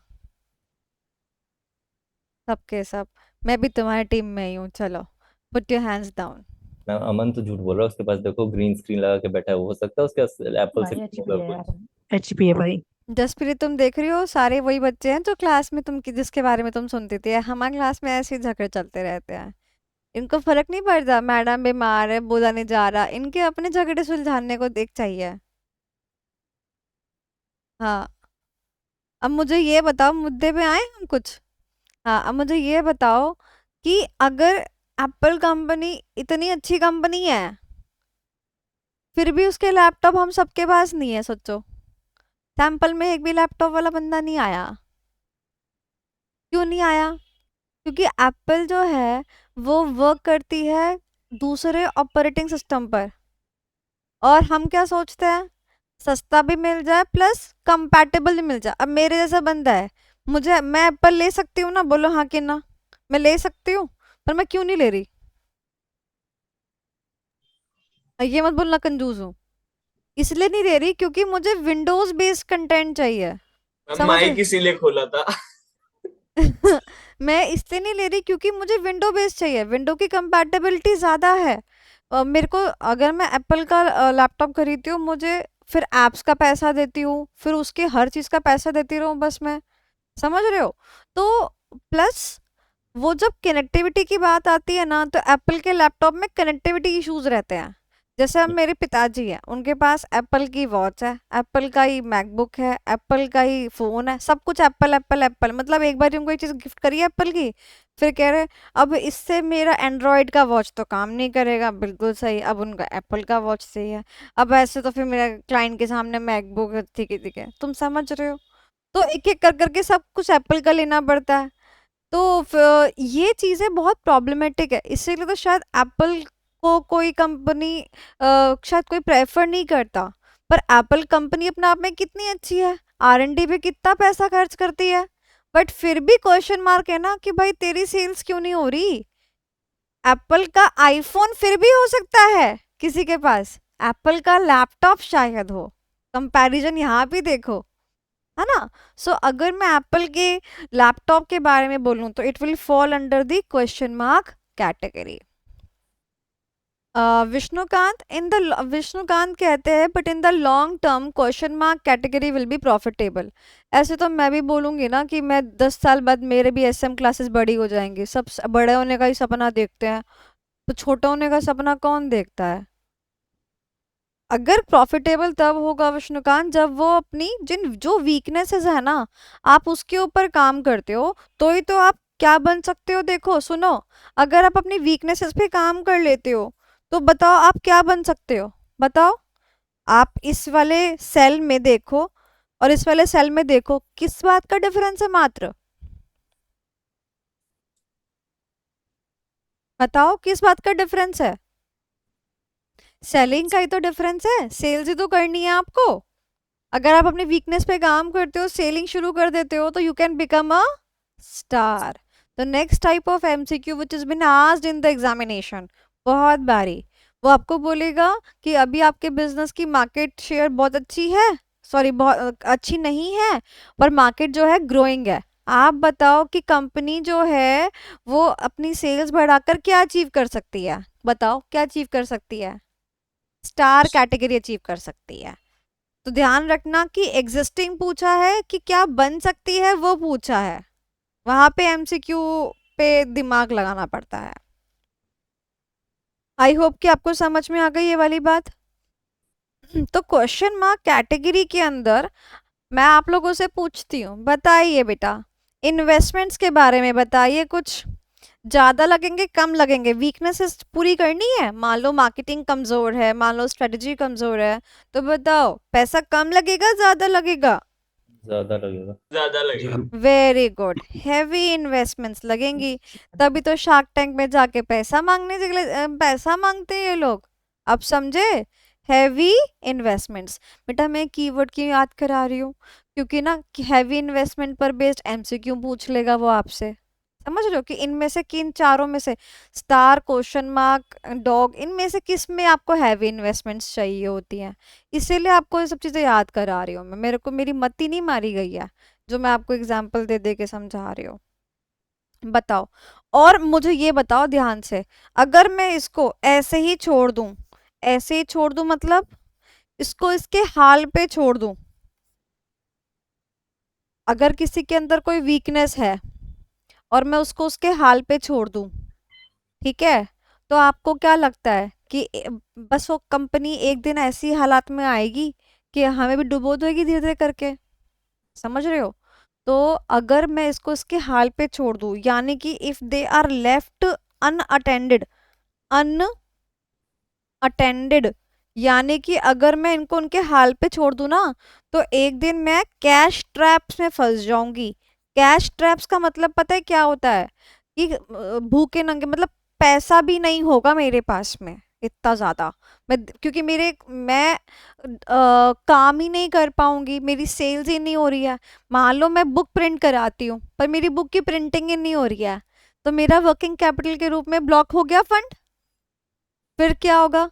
सबके सब। मैं भी तुम्हारी टीम में ही हूँ। चलो put your hands down. Ma'am Aman तो झूठ बोल रहा है, उसके पास देखो ग्रीन स्क्रीन लगा के बैठा है, वो हो सकता है उसके एप्पल से भाई क्यों एचपी होगा है कुछ। यार, एचपी है भाई। जसप्रीत तुम देख रही हो सारे वही बच्चे हैं जो क्लास में जिसके बारे में तुम सुनती थी। हमारे क्लास में ऐसे ही झगड़े चलते रहते हैं। इनको फर्क नहीं पड़ता मैडम बीमार है, बोला नहीं जा रहा, इनके अपने झगड़े सुलझाने को देख चाहिए। हाँ अब मुझे ये बताओ, मुद्दे पे आए हम कुछ। हाँ अब मुझे ये बताओ कि अगर एप्पल कंपनी इतनी अच्छी कंपनी है, फिर भी उसके लैपटॉप हम सबके पास नहीं है। सोचो सैंपल में एक भी लैपटॉप वाला बंदा नहीं आया। क्यों नहीं आया? क्योंकि एप्पल जो है वो वर्क करती है दूसरे ऑपरेटिंग सिस्टम पर, और हम क्या सोचते हैं, सस्ता भी मिल जाए प्लस कंपैटिबल भी मिल जाए। अब मेरे जैसा बंदा है, मैं एप्पल ले सकती हूँ ना? बोलो हाँ कि ना। मैं ले सकती हूँ, पर मैं क्यों नहीं ले रही? ये मत बोलना कंजूस हूँ। इसलिए नहीं ले रही क्योंकि मुझे विंडोज बेस्ड कंटेंट चाहिए। समझ माइक रहे? इसीलिए खोला था। मैं इसलिए नहीं ले रही क्योंकि मुझे विंडो बेस्ड चाहिए, विंडो की कंपैटिबिलिटी ज़्यादा है। मेरे को अगर मैं एप्पल का लैपटॉप खरीदती हूँ, मुझे फिर एप्स का पैसा देती हूँ, फिर उसके हर चीज़ का पैसा देती रहूँ बस मैं। समझ रहे हो? तो प्लस वो जब कनेक्टिविटी की बात आती है ना, तो एप्पल के लैपटॉप में कनेक्टिविटी इश्यूज रहते हैं। जैसे अब मेरे पिताजी हैं, उनके पास एप्पल की वॉच है, एप्पल का ही मैकबुक है, एप्पल का ही फ़ोन है, सब कुछ एप्पल एप्पल एप्पल। मतलब एक बार उनको ये चीज़ गिफ्ट करी एप्पल की, फिर कह रहे अब इससे मेरा एंड्रॉयड का वॉच तो काम नहीं करेगा। बिल्कुल सही, अब उनका एप्पल का वॉच सही है। अब ऐसे तो फिर मेरा क्लाइंट के सामने मैकबुक है, ठीक है, तुम समझ रहे हो? तो एक एक कर करके सब कुछ एप्पल का लेना पड़ता है। तो ये चीज़ें बहुत प्रॉब्लमेटिक है, इसीलिए तो शायद एप्पल को कोई कंपनी शायद कोई प्रेफर नहीं करता। पर एप्पल कंपनी अपने आप में कितनी अच्छी है, R&D पे कितना पैसा खर्च करती है, बट फिर भी क्वेश्चन मार्क है ना कि भाई तेरी सेल्स क्यों नहीं हो रही। एप्पल का आईफोन फिर भी हो सकता है किसी के पास, एप्पल का लैपटॉप शायद हो। कंपैरिजन यहाँ भी देखो, है ना? सो अगर मैं एप्पल के लैपटॉप के बारे में बोलूं तो it will fall under the question mark category. Vishnukant कहते हैं but in the long term question mark category will be profitable. ऐसे तो मैं भी बोलूंगी ना कि मैं 10 साल बाद मेरे भी SM क्लासेस बड़ी हो जाएंगी। सब बड़े होने का ही सपना देखते हैं, तो छोटा होने का सपना कौन देखता है? अगर प्रॉफिटेबल तब होगा विष्णुकांत जब वो अपनी जो वीकनेसेस है ना, आप उसके ऊपर काम करते हो, तो ही तो आप क्या बन सकते हो? देखो सुनो, अगर आप अपनी वीकनेसेस पे काम कर लेते हो तो बताओ आप क्या बन सकते हो? बताओ। आप इस वाले सेल में देखो और इस वाले सेल में देखो, किस बात का डिफरेंस है? मात्र बताओ किस बात का डिफरेंस है? सेलिंग का ही तो डिफरेंस है, सेल्स ही तो करनी है आपको। अगर आप अपनी वीकनेस पे काम करते हो, सेलिंग शुरू कर देते हो, तो you can become a star. The next type of MCQ which is been asked in the examination, बहुत बारी वो आपको बोलेगा कि अभी आपके बिजनेस की मार्केट शेयर बहुत अच्छी है, सॉरी बहुत अच्छी नहीं है, पर मार्केट जो है ग्रोइंग है। आप बताओ कि कंपनी जो है वो अपनी सेल्स बढ़ाकर क्या अचीव कर सकती है? बताओ क्या अचीव कर सकती है? स्टार कैटेगरी अचीव कर सकती है। तो ध्यान रखना कि एग्जिस्टिंग पूछा है कि क्या बन सकती है, वो पूछा है। वहां पे एमसीक्यू पे दिमाग लगाना पड़ता है। आई होप कि आपको समझ में आ गई ये वाली बात। तो क्वेश्चन मार्क कैटेगरी के अंदर मैं आप लोगों से पूछती हूँ, बताइए बेटा इन्वेस्टमेंट्स के बारे में बताइए। कुछ ज्यादा लगेंगे कम लगेंगे, वीकनेसेस पूरी करनी है। मान लो मार्केटिंग कमजोर है, मान लो स्ट्रेटजी कमजोर है, तो बताओ पैसा कम लगेगा ज्यादा लगेगा? ज्यादा लगेगा। वेरी गुड, हैवी इन्वेस्टमेंट्स लगेंगी। तभी तो शार्क टैंक में जाके पैसा मांगने के लिए पैसा मांगते हैं ये लोग। अब समझे? Heavy investments. बेटा मैं कीवर्ड क्यों याद करा रही हूँ? क्योंकि ना हैवी इन्वेस्टमेंट पर बेस्ड एमसीक्यू पूछ लेगा वो आपसे। समझ रहे हो कि इनमें से किन चारों में से, स्टार, क्वेश्चन मार्क, डॉग, इनमें से किस में आपको हैवी इन्वेस्टमेंट्स चाहिए होती हैं? इसीलिए आपको ये सब चीजें याद करा रही हूँ मैं। मेरे को मेरी मती नहीं मारी गई है जो मैं आपको एग्जाम्पल दे दे के समझा रही हूँ। बताओ। और मुझे ये बताओ ध्यान से, अगर मैं इसको ऐसे ही छोड़ दूं, ऐसे ही छोड़ दूं मतलब इसको इसके हाल पे छोड़ दूं, अगर किसी के अंदर कोई वीकनेस है और मैं उसको उसके हाल पे छोड़ दूं, ठीक है, तो आपको क्या लगता है कि बस वो कंपनी एक दिन ऐसी हालात में आएगी कि हमें भी डुबो देगी धीरे धीरे करके? समझ रहे हो? तो अगर मैं इसको इसके हाल पे छोड़ दूं, यानी कि if they are left unattended, unattended, यानी कि अगर मैं इनको उनके हाल पे छोड़ दूं ना, तो एक दिन मैं कैश ट्रैप्स में फंस जाऊंगी। कैश ट्रैप्स का मतलब पता है क्या होता है? कि भूखे नंगे, मतलब पैसा भी नहीं होगा मेरे पास में इतना ज्यादा, क्योंकि मैं काम ही नहीं कर पाऊंगी, मेरी सेल्स ही नहीं हो रही है। मान लो मैं बुक प्रिंट कराती हूँ पर मेरी बुक की प्रिंटिंग ही नहीं हो रही है, तो मेरा वर्किंग कैपिटल के रूप में ब्लॉक हो गया फंड। फिर क्या होगा?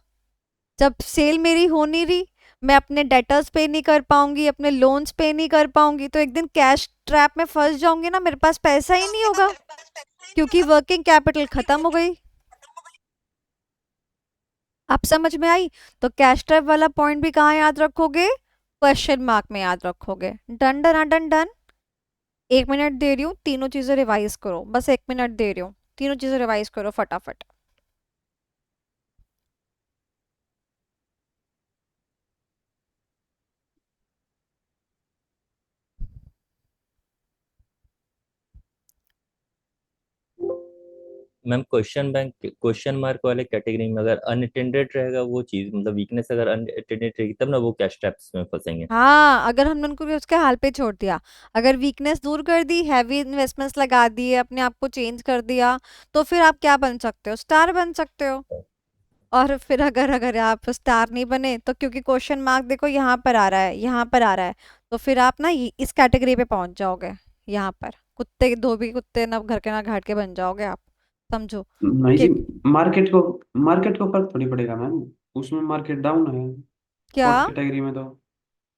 जब सेल मेरी हो नहीं रही, मैं अपने डेटर्स पे नहीं कर पाऊंगी, अपने लोन्स पे नहीं कर पाऊंगी, तो एक दिन कैश ट्रैप में फंस जाऊंगी ना, मेरे पास पैसा ही नहीं होगा क्योंकि वर्किंग कैपिटल खत्म हो गई। आप समझ में आई? तो कैश ट्रैप वाला पॉइंट भी कहाँ याद रखोगे? क्वेश्चन मार्क में याद रखोगे। Done done done done. 1 minute दे रही हूँ, तीनों चीजें रिवाइज करो, बस 1 मिनट दे रही हूँ, तीनों चीजें रिवाइज करो फटाफट। मैम क्वेश्चन मार्क वाले कैटेगरी में अगर अनअटेंडेड रहेगा वो चीज, मतलब वीकनेस अगर अनअटेंडेड रहेगी तब ना वो कैश ट्रैप्स में फंसेंगे। हाँ, अगर हमने उनको भी उसके हाल पे छोड़ दिया, अगर वीकनेस दूर कर दी, हैवी इन्वेस्टमेंट्स लगा दिए, अपने आप को चेंज कर दिया, तो फिर आप क्या बन सकते हो? स्टार बन सकते हो। और फिर अगर अगर आप स्टार नहीं बने तो, क्योंकि क्वेश्चन मार्क देखो यहाँ पर आ रहा है, यहाँ पर आ रहा है, तो फिर आप ना इस कैटेगरी पे पहुंच जाओगे। यहाँ पर कुत्ते, धोबी कुत्ते ना घर के ना घाट के बन जाओगे आप। समझो नहीं कि जी, मार्केट को फर्क थोड़ी पड़ेगा मैम, उसमें मार्केट डाउन है। क्या? फोर्थ कैटेगरी में तो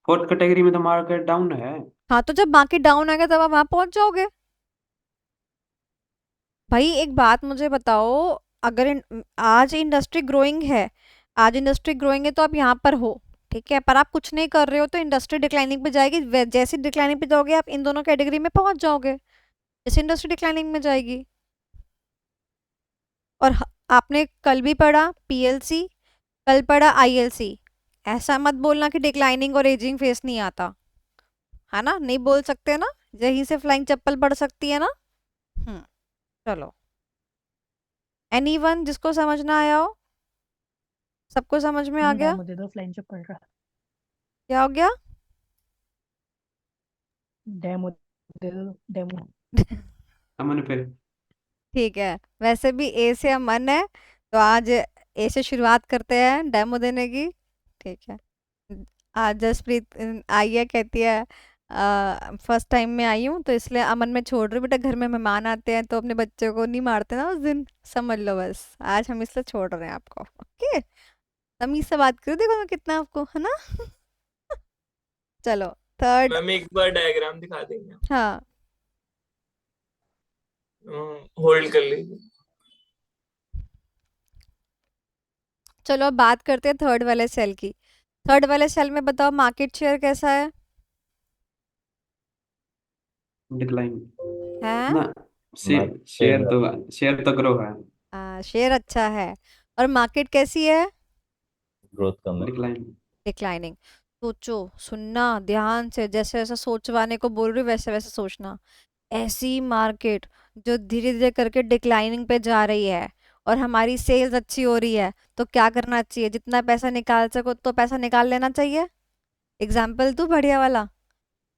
फोर्थ कैटेगरी में तो मार्केट डाउन है। हाँ, तो जब मार्केट डाउन आएगा तब आप वहां पहुंच जाओगे। भाई एक बात मुझे बताओ, अगर आज इंडस्ट्री ग्रोइंग है, आज इंडस्ट्री ग्रोइंग है तो आप यहाँ पर हो, ठीक है, पर आप कुछ नहीं कर रहे हो तो इंडस्ट्री डिक्लाइनिंग पे जाएगी। जैसे डिक्लाइनिंग पे जाओगे आप इन दोनों कैटेगरी में पहुंच जाओगे, जैसे इंडस्ट्री डिक्लाइनिंग में जाएगी। और आपने कल भी पढ़ा पीएलसी, कल पढ़ा आईएलसी। ऐसा मत बोलना कि डिक्लाइनिंग और एजिंग फेस नहीं आता, है ना? नहीं बोल सकते ना, यहीं से फ्लाइंग चप्पल पड़ सकती है ना। चलो, एनीवन जिसको समझ ना आया हो? सबको समझ में आ गया? डेमो दे दो, फ्लाइंग चेक कर रहा। क्या हो गया? डेमो दे दो, डेमो। अमन फिर ठीक है, वैसे भी ए से अमन है, तो आज ए से शुरुआत करते हैं डेमो देने की। ठीक है, आज जसप्रीत आई है, कहती है फर्स्ट टाइम में आई हूँ तो इसलिए अमन में छोड़ रही हूँ। बेटा घर में मेहमान आते हैं तो अपने बच्चों को नहीं मारते ना उस दिन, समझ लो, बस आज हम इसलिए छोड़ रहे हैं आपको। ओके, तमीज से बात करो, देखो मैं कितना आपको, है ना। चलो, थर्ड। मैम एक बार डायग्राम दिखा देंगे? हाँ, होल्ड कर लीजिए। चलो अब बात करते हैं थर्ड वाले सेल की। थर्ड वाले सेल में बताओ मार्केट शेयर कैसा है? डिक्लाइन हैं? ना, शेयर मार्केट शेयर तो ग्रो है, शेयर अच्छा है। और मार्केट कैसी है? ग्रोथ कम है। डिक्लाइन। डिक्लाइनिंग। सोचो, सुनना ध्यान से, जैसे जैसे सोचवाने को बोल रही वैसे वैसे सोचना। ऐसी मार्केट जो धीरे धीरे करके डिक्लाइनिंग पे जा रही है और हमारी सेल्स अच्छी हो रही है, तो क्या करना चाहिए? जितना पैसा निकाल सको तो पैसा निकाल लेना चाहिए। एग्जाम्पल दूं बढ़िया वाला,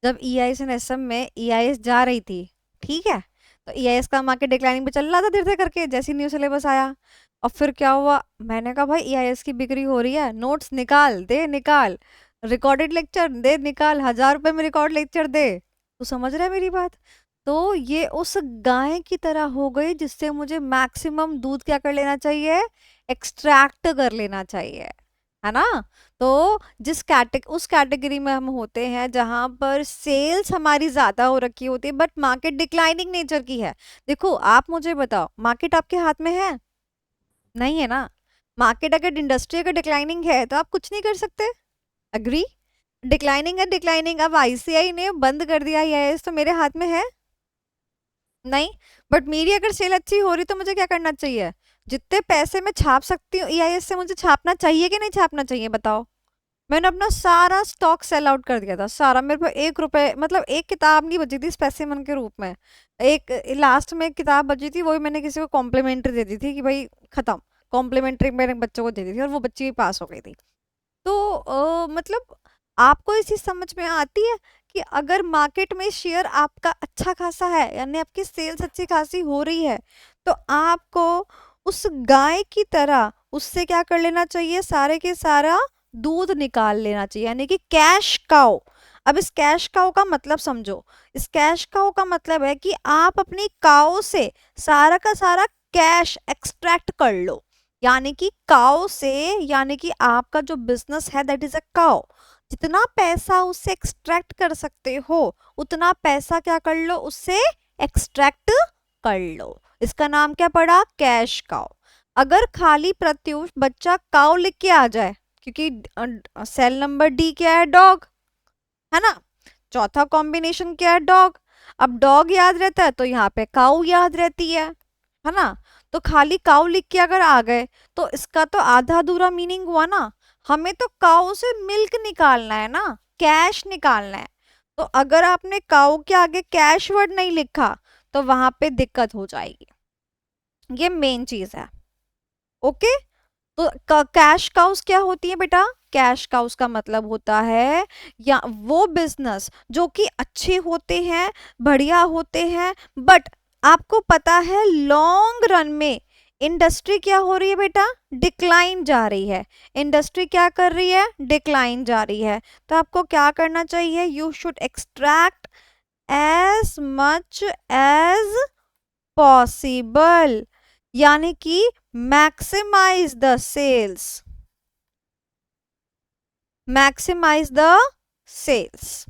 जब EIS एंड SM में EIS जा रही थी, ठीक है, तो EIS का मार्केट डिक्लाइनिंग पे चल रहा था धीरे धीरे करके, जैसे न्यू सिलेबस आया। और फिर क्या हुआ, मैंने कहा भाई EIS की बिक्री हो रही है, नोट्स निकाल दे, निकाल, रिकॉर्डेड लेक्चर दे, निकाल, 1000 रुपए में रिकॉर्ड लेक्चर दे। तो समझ रहा है मेरी बात? तो ये उस गाय की तरह हो गई जिससे मुझे मैक्सिमम दूध क्या कर लेना चाहिए? एक्सट्रैक्ट कर लेना चाहिए, है ना। तो उस कैटेगरी में हम होते हैं जहां पर सेल्स हमारी ज्यादा हो रखी होती है बट मार्केट डिक्लाइनिंग नेचर की है। देखो, आप मुझे बताओ, मार्केट आपके हाथ में है? नहीं है ना। मार्केट अगर इंडस्ट्री अगर डिक्लाइनिंग है तो आप कुछ नहीं कर सकते। अग्री? डिक्लाइनिंग है, डिक्लाइनिंग। अब ICI ने बंद कर दिया EIS तो मेरे हाथ में है नहीं। बट मेरी अगर सेल अच्छी हो रही तो मुझे क्या करना चाहिए? जितने पैसे मैं छाप सकती हूँ EIS से मुझे छापना चाहिए कि नहीं छापना चाहिए, बताओ। मैंने अपना सारा स्टॉक सेल आउट कर दिया था, सारा। मेरे पास 1 रुपए, मतलब एक किताब नहीं बची थी स्पेसिमन के रूप में। एक लास्ट में एक किताब बची थी, वही मैंने किसी को कॉम्प्लीमेंट्री दे दी थी कि भाई खत्म, कॉम्प्लीमेंट्री मेरे बच्चों को दे दी थी और वो बच्ची भी पास हो गई थी। तो मतलब आपको इस चीज समझ में आती है कि अगर मार्केट में शेयर आपका अच्छा खासा है, यानी आपकी सेल्स अच्छी खासी हो रही है, तो आपको उस गाय की तरह उससे क्या कर लेना चाहिए? सारे के सारा दूध निकाल लेना चाहिए, यानी कि कैश काउ। अब इस कैश काउ का मतलब समझो। इस कैश काउ का मतलब है कि आप अपनी काउ से सारा का सारा कैश एक्सट्रैक्ट कर लो, यानी कि काउ से, यानी कि आपका जो बिजनेस है दैट इज अ काउ, जितना पैसा उससे एक्सट्रैक्ट कर सकते हो उतना पैसा क्या कर लो? उससे एक्सट्रैक्ट कर लो। इसका नाम क्या पड़ा? Cash cow. अगर खाली प्रत्युष बच्चा काउ लिख के आ जाए, क्योंकि सेल नंबर D क्या है? डॉग, है ना। चौथा कॉम्बिनेशन क्या है? डॉग। अब डॉग याद रहता है तो यहाँ पे काउ याद रहती है ना। तो खाली काउ लिख के अगर आ गए तो इसका तो आधा अधूरा मीनिंग हुआ ना। हमें तो काउ से मिल्क निकालना है ना, कैश निकालना है। तो अगर आपने काउ के आगे कैश वर्ड नहीं लिखा तो वहां पे दिक्कत हो जाएगी, ये मेन चीज है। ओके, तो कैश काउस क्या होती है बेटा? कैश काउस का मतलब होता है या वो बिजनेस जो कि अच्छे होते हैं, बढ़िया होते हैं, बट आपको पता है लॉन्ग रन में इंडस्ट्री क्या हो रही है बेटा? डिक्लाइन जा रही है। इंडस्ट्री क्या कर रही है? डिक्लाइन जा रही है। तो आपको क्या करना चाहिए? You should extract as much as possible, यानी कि maximize the sales, maximize the sales.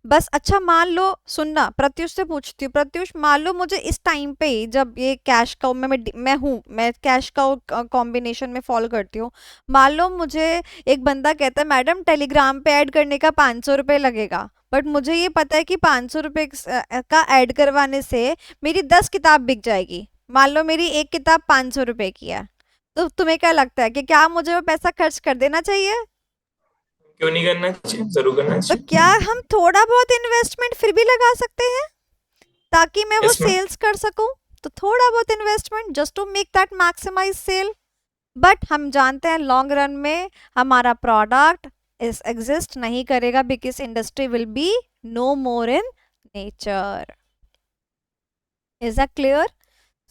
बस अच्छा मान लो, सुनना, प्रत्युष से पूछती हूँ। प्रत्युष, मान लो मुझे इस टाइम पे ही जब ये कैश काउ में मैं कैश काउ कॉम्बिनेशन में फॉलो करती हूँ, मान लो मुझे एक बंदा कहता है मैडम टेलीग्राम पे ऐड करने का 500 रुपये लगेगा, बट मुझे ये पता है कि 500 रुपये का ऐड करवाने से मेरी 10 किताब बिक जाएगी। मान लो मेरी एक किताब 500 रुपये की है, तो तुम्हें क्या लगता है कि क्या मुझे वो पैसा खर्च कर देना चाहिए? क्यों नहीं करना चाहिए? जरूर करना तो चाहिए। क्या हम थोड़ा बहुत इन्वेस्टमेंट फिर भी लगा सकते हैं ताकि मैं वो Yes, ma'am. सेल्स कर सकूं? तो थोड़ा बहुत investment just to make that maximize sale, but हम जानते हैं लॉन्ग रन में हमारा प्रोडक्ट इस एग्जिस्ट नहीं करेगा because industry will be no more in nature. Is that clear?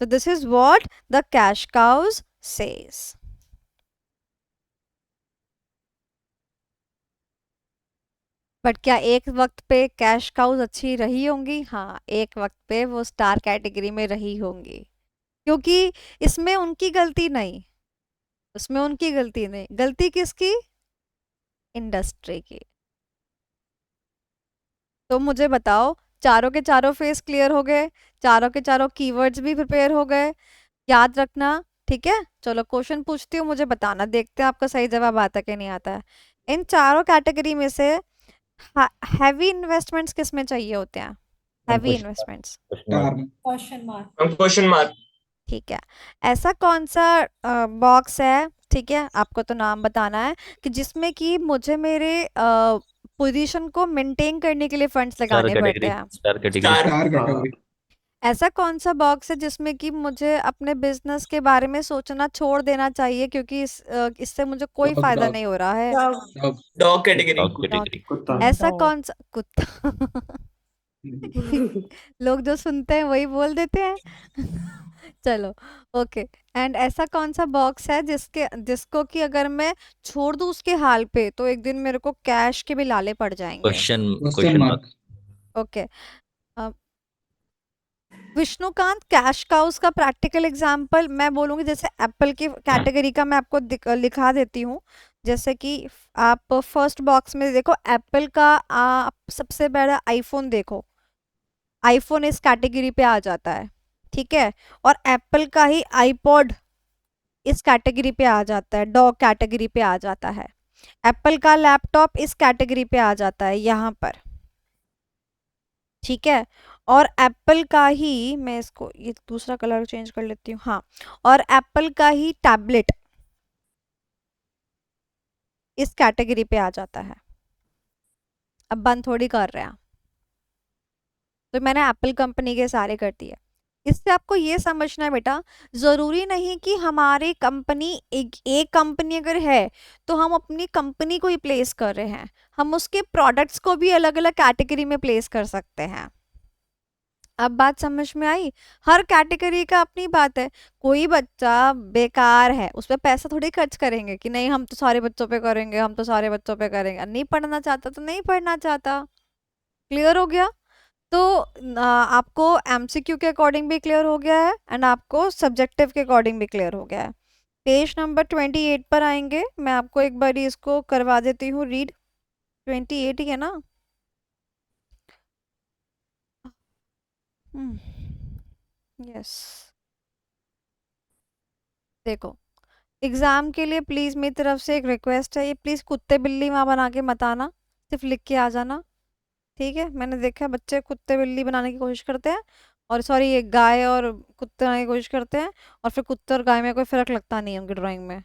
So this is what the cash cows says. But क्या एक वक्त पे कैश काउज अच्छी रही होंगी? हाँ, एक वक्त पे वो स्टार कैटेगरी में रही होंगी, क्योंकि इसमें उनकी गलती नहीं, उसमें उनकी गलती नहीं, गलती किसकी? इंडस्ट्री की. तो मुझे बताओ, चारों के चारों फेस क्लियर हो गए, चारों के चारों कीवर्ड्स भी प्रिपेयर हो गए, याद रखना, ठीक है? चलो क्वेश्चन पूछती हूँ, मुझे बताना, देखते हैं आपका सही जवाब आता है कि नहीं आता है. इन चारों कैटेगरी में से हैवी इन्वेस्टमेंट्स किस में चाहिए होते हैं? हैवी इन्वेस्टमेंट्स स्टार में क्वेश्चन मार्क. ठीक है. ऐसा कौन सा बॉक्स है, ठीक है, आपको तो नाम बताना है, कि जिसमें कि मुझे मेरे पोजीशन को मेंटेन करने के लिए फंड्स स्टार लगाने पड़ते कैटेगरी, हैं. Star category, star. Star category ऐसा कौन सा बॉक्स है जिसमें कि मुझे अपने बिजनेस के बारे में सोचना छोड़ देना चाहिए क्योंकि इससे मुझे कोई डॉग फायदा डॉग नहीं हो रहा है? Dog dog category. Dog category. कुत्ता. ऐसा Dog. कौन सा कुत्ता? लोग जो सुनते हैं वही बोल देते हैं. चलो ओके. एंड ऐसा कौन सा बॉक्स है जिसको कि अगर मैं छोड़ दूं उसके हाल पे तो एक दिन मेरे को कैश के भी लाले पड़ जाएंगे? Question question mark okay. Vishnukant, cash cows का प्रैक्टिकल एग्जांपल मैं बोलूंगी, जैसे एप्पल की कैटेगरी का मैं आपको लिखा देती हूँ. जैसे कि आप फर्स्ट बॉक्स में देखो, एप्पल का आप सबसे बड़ा आईफोन देखो, आईफोन इस कैटेगरी पे आ जाता है, ठीक है. और एप्पल का ही आईपॉड इस कैटेगरी पे आ जाता है, डॉग कैटेगरी पे आ जाता है. एप्पल का लैपटॉप इस कैटेगरी पे आ जाता है यहाँ पर, ठीक है. और एप्पल का ही, मैं इसको ये दूसरा कलर चेंज कर लेती हूँ, हाँ, और एप्पल का ही टैबलेट इस कैटेगरी पे आ जाता है. अब बंद थोड़ी कर रहे हैं, तो मैंने एप्पल कंपनी के सारे कर दिए. इससे आपको ये समझना है बेटा, जरूरी नहीं कि हमारी कंपनी एक कंपनी अगर है तो हम अपनी कंपनी को ही प्लेस कर रहे हैं, हम उसके प्रोडक्ट्स को भी अलग अलग कैटेगरी में प्लेस कर सकते हैं. अब बात समझ में आई? हर कैटेगरी का अपनी बात है. कोई बच्चा बेकार है, उस पर पैसा थोड़ी खर्च करेंगे कि नहीं हम तो सारे बच्चों पे करेंगे, हम तो सारे बच्चों पे करेंगे. नहीं पढ़ना चाहता तो नहीं पढ़ना चाहता. क्लियर हो गया? तो आपको एमसीक्यू के अकॉर्डिंग भी क्लियर हो गया है एंड आपको सब्जेक्टिव के अकॉर्डिंग भी क्लियर हो गया है. पेज नंबर 28 पर आएंगे, मैं आपको एक बार इसको करवा देती हूँ रीड. 28 ही है ना? यस. देखो, एग्जाम के लिए प्लीज मेरी तरफ से एक रिक्वेस्ट है, ये प्लीज कुत्ते बिल्ली वहां बना के मत आना, सिर्फ लिख के आ जाना, ठीक है? मैंने देखा बच्चे कुत्ते बिल्ली बनाने की कोशिश करते हैं, और सॉरी ये गाय और कुत्ते बनाने की कोशिश करते हैं, और फिर कुत्ते और गाय में कोई फर्क लगता नहीं है उनकी ड्राइंग में.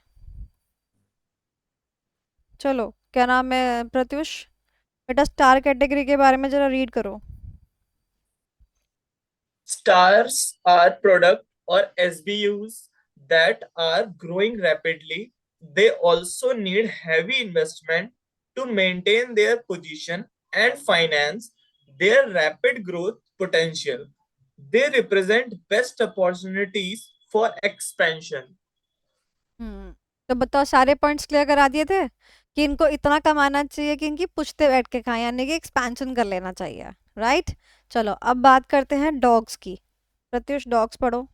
चलो, क्या नाम है प्रत्युष, बेटा स्टार कैटेगरी के बारे में जरा रीड करो. Stars are product or SBUs that are growing rapidly. They also need heavy investment to maintain their position and finance their rapid growth potential. They represent best opportunities for expansion. तो बताओ, सारे points clear करा दिए थे कि इनको इतना कमाना चाहिए कि इनकी पुश्ते बैठ के खाएं, यानी कि एक्सपेंशन कर लेना चाहिए, राइट? चलो अब बात करते हैं डॉग्स की. प्रत्युष डॉग्स पढ़ो.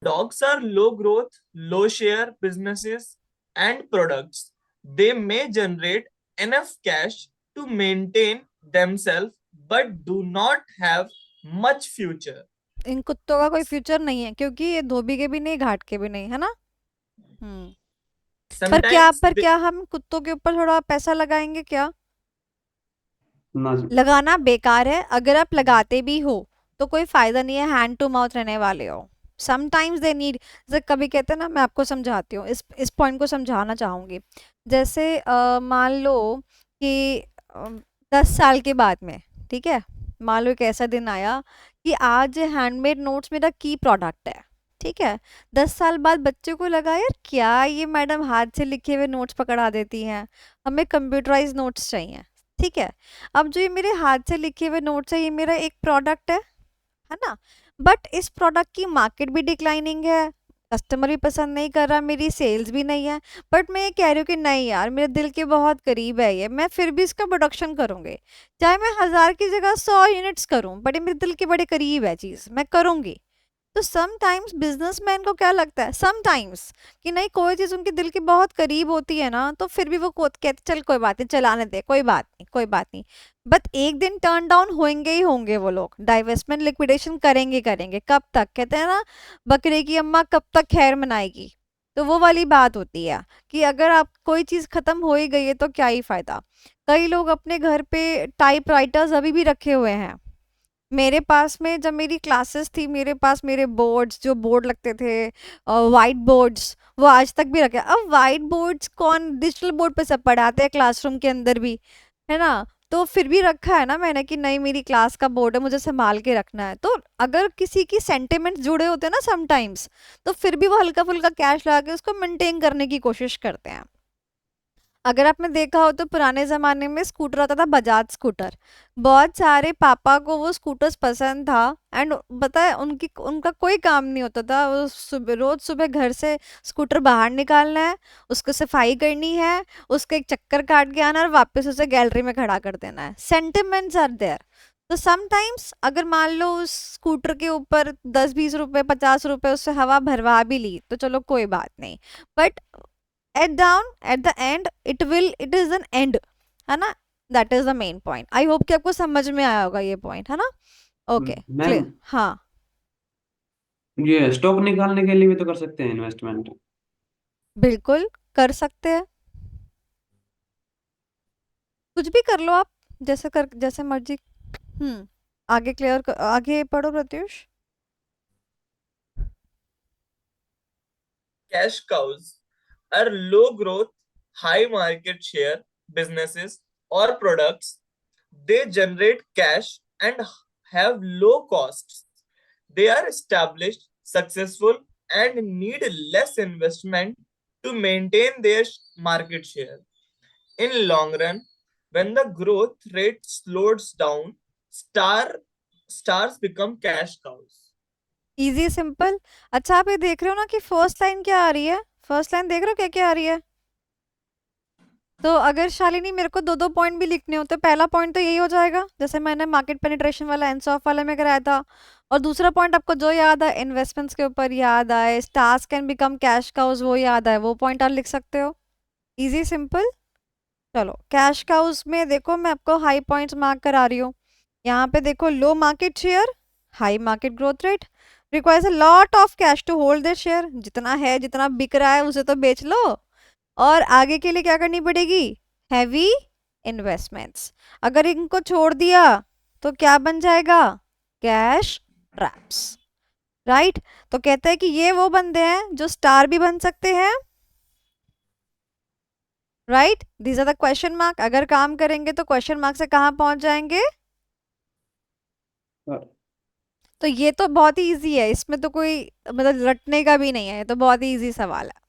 Dogs are low growth, low share businesses and products. They may generate enough cash to maintain themselves but do not have much future. इन कुत्तों का कोई फ्यूचर नहीं है क्योंकि ये धोबी के भी नहीं, घाट के भी नहीं, है ना? Sometimes पर they- क्या हम कुत्तों के ऊपर थोड़ा पैसा लगाएंगे क्या? ना जी. लगाना बेकार है. अगर आप लगाते भी हो तो कोई फायदा नहीं है, हैंड टू माउथ रहने वाले हो. समटाइम्स दे नीड, जैसे कभी कहते हैं ना, मैं आपको समझाती हूँ, इस पॉइंट को समझाना चाहूंगी. जैसे मान लो कि 10 साल के बाद में, ठीक है, मान लो एक ऐसा दिन आया कि आज हैंडमेड नोट्स मेरा की प्रोडक्ट है, ठीक है। 10 साल बाद बच्चे को लगा यार क्या ये मैडम हाथ से लिखे हुए नोट्स पकड़ा देती हैं, हमें कंप्यूटराइज नोट्स चाहिए, ठीक है। अब जो ये मेरे हाथ से लिखे हुए नोट्स है ये मेरा एक प्रोडक्ट है ना। बट इस प्रोडक्ट की मार्केट भी डिक्लाइनिंग है, कस्टमर भी पसंद नहीं कर रहा, मेरी सेल्स भी नहीं है। बट मैं ये कह रही हूँ कि नहीं यार मेरे दिल के बहुत करीब है ये, मैं फिर भी इसका प्रोडक्शन करूँगी, चाहे मैं 1000 की जगह 100 यूनिट्स करूँ, बट ये मेरे दिल के बड़े करीब है चीज़, मैं करूँगी। तो समटाइम्स बिजनेसमैन को क्या लगता है समटाइम्स कि नहीं कोई चीज़ उनके दिल के बहुत करीब होती है ना, तो फिर भी वो कहते चल कोई बात नहीं, चलाने दे, कोई बात नहीं, कोई बात नहीं। बट एक दिन टर्न डाउन होंगे ही होंगे वो लोग, डाइवेस्टमेंट लिक्विडेशन करेंगे करेंगे। कब तक, कहते हैं ना बकरे की अम्मा कब तक खैर मनाएगी, तो वो वाली बात होती है कि अगर आप कोई चीज़ ख़त्म हो ही गई है तो क्या ही फ़ायदा। कई लोग अपने घर पे टाइपराइटर्स अभी भी रखे हुए हैं। मेरे पास में जब मेरी क्लासेस थी, मेरे पास मेरे बोर्ड्स जो बोर्ड लगते थे, वाइट बोर्ड्स, वो आज तक भी रखे। अब वाइट बोर्ड्स कौन, डिजिटल बोर्ड पे सब पढ़ाते हैं क्लासरूम के अंदर भी, है ना। तो फिर भी रखा है ना मैंने कि नहीं मेरी क्लास का बोर्ड है, मुझे संभाल के रखना है। तो अगर किसी की सेंटिमेंट्स जुड़े होते हैं ना समटाइम्स, तो फिर भी वो हल्का फुल्का कैश लगा के उसको मेंटेन करने की कोशिश करते हैं। अगर आपने देखा हो तो पुराने ज़माने में स्कूटर आता था, बजाज स्कूटर, बहुत सारे पापा को वो स्कूटर्स पसंद था। एंड पता है उनका कोई काम नहीं होता था, वो रोज़ सुबह घर से स्कूटर बाहर निकालना है, उसको सफाई करनी है, उसका एक चक्कर काट के आना और वापस उसे गैलरी में खड़ा कर देना है। Sentiments are there. तो समटाइम्स अगर मान लो उस स्कूटर के ऊपर 10-20 रुपए 50 रुपए उससे हवा भरवा भी ली तो चलो कोई बात नहीं, but at the end it is an end, है ना। that is the main point. I hope कि आपको समझ में आया होगा ये point, है ना। Okay ma'am clear. हाँ ये स्टॉक निकालने के लिए भी तो कर सकते हैं इन्वेस्टमेंट। बिल्कुल कर सकते हैं, कुछ भी कर लो आप, जैसे मर्जी। आगे आगे पढ़ो Pratyush. Cash cows are low growth, high market share businesses or products. They generate cash and have low costs. They are established, successful, and need less investment to maintain their market share. In long run, when the growth rate slows down, stars become cash cows. Easy simple. अच्छा आप ये देख रहे हो ना कि first line क्या आ रही है, फर्स्ट लाइन देख रहे हो क्या क्या आ रही है। तो अगर शालिनी मेरे को 2-2 पॉइंट भी लिखने होते, पहला पॉइंट तो यही हो जाएगा जैसे मैंने मार्केट पेनिट्रेशन वाला एनसॉफ वाले में कराया था, और दूसरा पॉइंट आपको जो याद आए इन्वेस्टमेंट्स के ऊपर याद आए, stars can become cash cows वो याद आए, वो पॉइंट आप लिख सकते हो। Easy simple. चलो कैश काउज में देखो मैं आपको हाई पॉइंट्स मार्क करा रही हूँ। यहाँ पे देखो लो market share, high market growth rate, requires a lot of cash to hold their share. जितना है जितना बिक रहा है उसे तो बेच लो, और आगे के लिए क्या करनी पड़ेगी, हैवी इन्वेस्टमेंट्स। अगर इनको छोड़ दिया तो क्या बन जाएगा, कैश ट्रैप्स, राइट। तो कहते हैं कि ये वो बंदे हैं जो स्टार भी बन सकते हैं, right. These are the question mark. अगर काम करेंगे तो क्वेश्चन मार्क से कहाँ पहुंच जाएंगे। तो ये तो बहुत ही इजी है, इसमें तो कोई मतलब रटने का भी नहीं है, ये तो बहुत ही इजी सवाल है,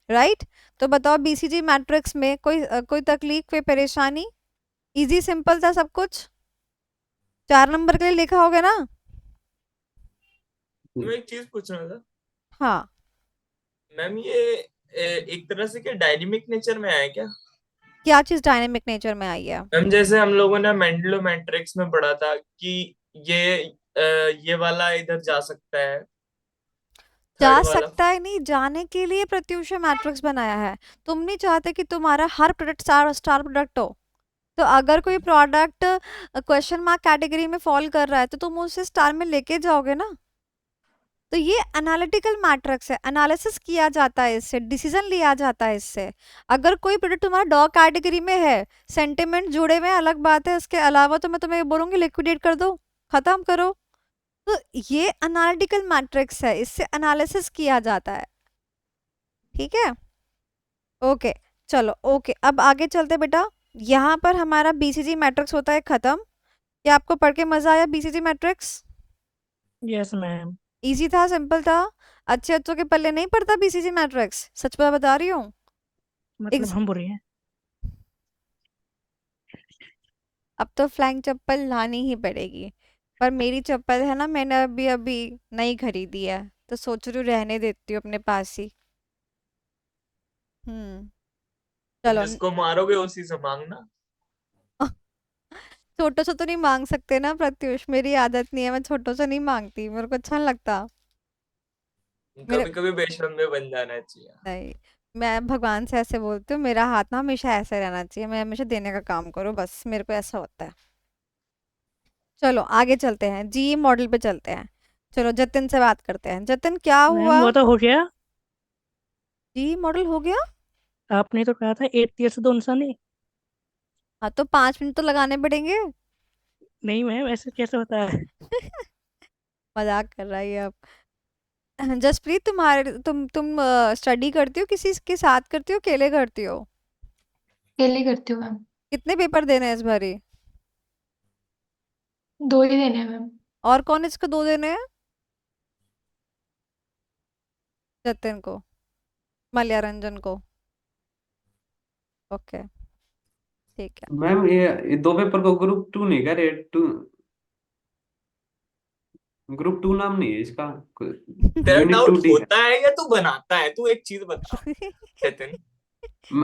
राइट। तो बताओ बीसीजी मैट्रिक्स में कोई तकलीफ, कोई परेशानी, इजी सिंपल था सब कुछ। 4 नंबर के लिए लिखा होगा ना। मैं एक चीज पूछना था हाँ मैम, ये एक तरह से क्या डायनेमिक नेचर में आया क्या क्या चीज डायनेमिक नेचर में आई है। मैम? जैसे हम लोगों ने मेंडलो मैट्रिक्स में पढ़ा था कि ये वाला इधर जा सकता है, जा थर्ड वाला। सकता है नहीं, जाने के लिए प्रत्युष मैट्रिक्स बनाया है। तुम नहीं चाहते कि तुम्हारा हर प्रोडक्ट स्टार प्रोडक्ट हो, तो अगर कोई प्रोडक्ट क्वेश्चन मार्क कैटेगरी में फॉल कर रहा है तो तुम उसे स्टार में लेके जाओगे ना। तो ये एनालिटिकल मैट्रिक्स है, एनालिसिस किया जाता है इससे, डिसीजन लिया जाता है इससे। अगर कोई प्रोडक्ट तुम्हारा डॉग कैटेगरी में है, सेंटिमेंट जुड़े हुए अलग बात है, इसके अलावा तो मैं तुम्हें बोलूँगी लिक्विडेट कर दो, खत्म करो। तो ये एनालिटिकल मैट्रिक्स है, इससे एनालिसिस किया जाता है, ठीक है। ओके चलो ओके, अब आगे चलते बेटा। यहाँ पर हमारा बीसीजी मैट्रिक्स होता है खत्म। क्या आपको पढ़ के मजा आया BCG matrix? Yes ma'am. Easy था, सिंपल था? अच्छे बच्चों के पल्ले नहीं पड़ता बीसीजी मैट्रिक्स, सच बता रही हूँ। मतलब Ex- हम बुरे हैं। अब तो फ्लाइंग चप्पल लानी ही पड़ेगी, पर मेरी चप्पल है ना, मैंने अभी अभी नई खरीदी है, तो सोच रही हूँ रहने देती हूँ अपने पास ही। चलो जिसको मारोगे उसी से मांगना। छोटों से तो नहीं मांग सकते ना प्रत्युष, मेरी आदत नहीं है, मैं छोटों से नहीं मांगती, मेरे को अच्छा नहीं लगता। मेरे कभी कभी बेशर्म में बन जाना चाहिए। नहीं, मैं भगवान से ऐसे बोलती हूँ, मेरा हाथ ना हमेशा ऐसे रहना चाहिए, मैं हमेशा देने का काम करूँ, बस मेरे को ऐसा होता है। चलो आगे चलते हैं, जी मॉडल पे चलते हैं। चलो जतिन से बात करते हैं। जतिन क्या मैम हुआ? वो तो हो गया। जी मॉडल हो गया? आपने तो कहा था 8 ईयर से तो आंसर नहीं। हाँ तो 5 मिनट तो लगाने पड़ेंगे। नहीं मैम, ऐसे कैसे होता है? मजाक कर रहा है ये अब। जसप्रीत, तुम्हारे तुम स्टडी करती हो, किसी के साथ करती हो, अकेले करती हो? अकेले करती हूँ मैम। कितने पेपर देने हैं इस बारी? 2 ही देने हैं मैम। और कौन इसको 2 देने हैं? जतिन को, मल्यारंजन को। ओके, ठीक है। मैम ये 2 पेपर को ग्रुप 2 नहीं कह रहे, ग्रुप 2 नाम नहीं है इसका, तेरा यूनिट 2 डाउट डी है। होता है या तू बनाता है? तू एक चीज बता चेतन। म-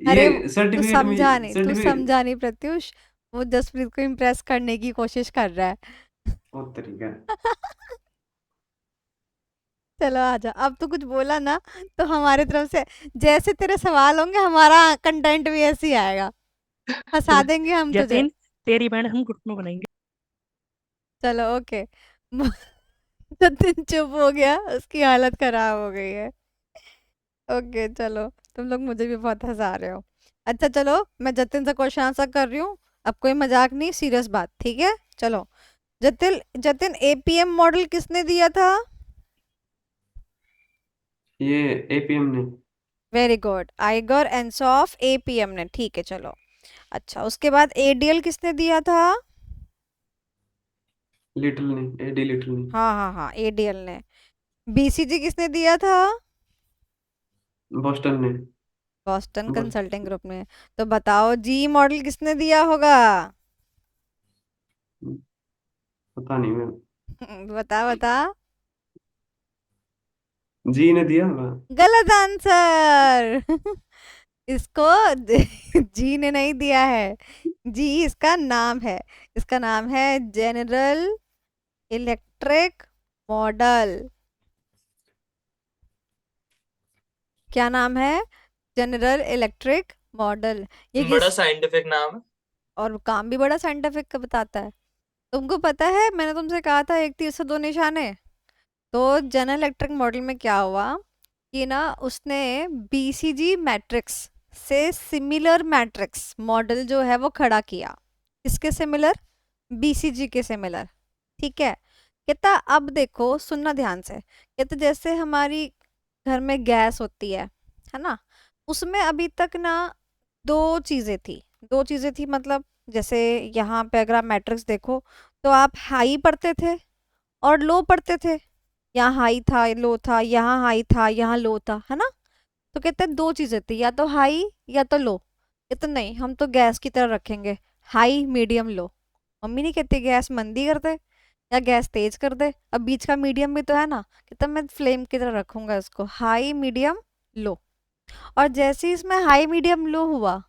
अरे ये तू सर्टिफिकेट में, समझा नहीं, तू सर्टिफिकेट समझा नहीं प्रत्युष, वो जसप्रीत को इम्प्रेस करने की कोशिश कर रहा है। बहुत तरीका चलो आजा, अब तो कुछ बोला ना, तो हमारे तरफ से जैसे तेरे सवाल होंगे, हमारा कंटेंट भी ऐसे ही आएगा, फंसा देंगे हम तुझे। जतिन, तेरी बैंड हम ग्रुप में बनाएंगे। चलो ओके। जतिन चुप हो गया, उसकी हालत खराब हो गई है। ओके चलो, तुम लोग मुझे भी बहुत हंसा रहे हो। अच्छा चलो, मैं जतिन से क्वेश्चन आंसर कर रही हूँ, अब कोई मजाक नहीं, सीरियस बात, ठीक है? चलो जतिन, जतिन एपीएम मॉडल किसने दिया था? ये एपीएम ने। वेरी गुड, आइगर एंसॉफ एपीएम ने, ठीक है चलो। अच्छा उसके बाद एडीएल किसने दिया था? लिटिल ने, एडी लिटिल ने। हाँ हाँ हाँ, एडीएल ने। बीसीजी किसने दिया था? बॉस्टन ने। बॉस्टन बॉस- कंसल्टिंग ग्रुप ने। तो बताओ जी मॉडल किसने दिया होगा? पता नहीं मैम, बता बता। जी ने दिया होगा। गलत आंसर। इसको जी ने नहीं दिया है, जी इसका नाम है, इसका नाम है जनरल इलेक्ट्रिक मॉडल। क्या नाम है? General Electric model. ये बड़ा किस, साइंटिफिक नाम है। और काम भी बड़ा साइंटिफिक का बताता है। तुमको पता है, मैंने तुमसे कहा था एक तीर से 2 निशाने। तो जनरल इलेक्ट्रिक मॉडल में क्या हुआ कि ना, उसने बीसीजी मैट्रिक्स से सिमिलर मैट्रिक्स मॉडल जो है वो खड़ा किया। किसके सिमिलर? बीसीजी के सिमिलर, ठीक है? कहता अब देखो, सुनना ध्यान से। कहता जैसे हमारी घर में गैस होती है ना, उसमें अभी तक ना 2 चीज़ें थी, 2 चीज़ें थी, मतलब जैसे यहाँ पे अगर आप मैट्रिक्स देखो, तो आप हाई पढ़ते थे और लो पढ़ते थे। यहाँ हाई था, लो था, यहाँ हाई था, यहाँ लो था, है ना? तो कहते हैं 2 चीजें थी, या तो हाई या तो लो। कहते नहीं, हम तो गैस की तरह रखेंगे, हाई मीडियम लो। मम्मी नहीं कहती गैस मंदी कर दे या गैस तेज कर दे, अब बीच का मीडियम भी तो है ना। कहता मैं फ्लेम की तरह रखूंगा इसको, हाई मीडियम लो। और जैसे ही इसमें हाई मीडियम लो हुआ,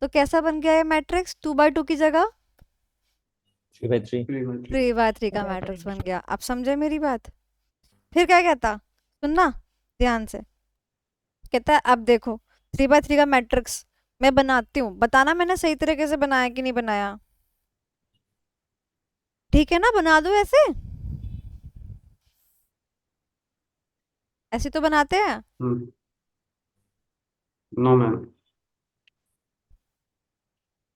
तो कैसा बन गया ये मैट्रिक्स? 2x2 की जगह 3/3। 3x3 का मैट्रिक्स बन गया। आप समझे मेरी बात? फिर क्या कहता, सुनना ध्यान से। कहता है अब देखो, 3x3 का मैट्रिक्स मैं बनाती हूँ, बताना मैंने सही तरीके से बनाया कि नहीं बनाया। ठीक है ना, बना दो ऐसे, ऐसे तो बनाते हैं। No ma'am.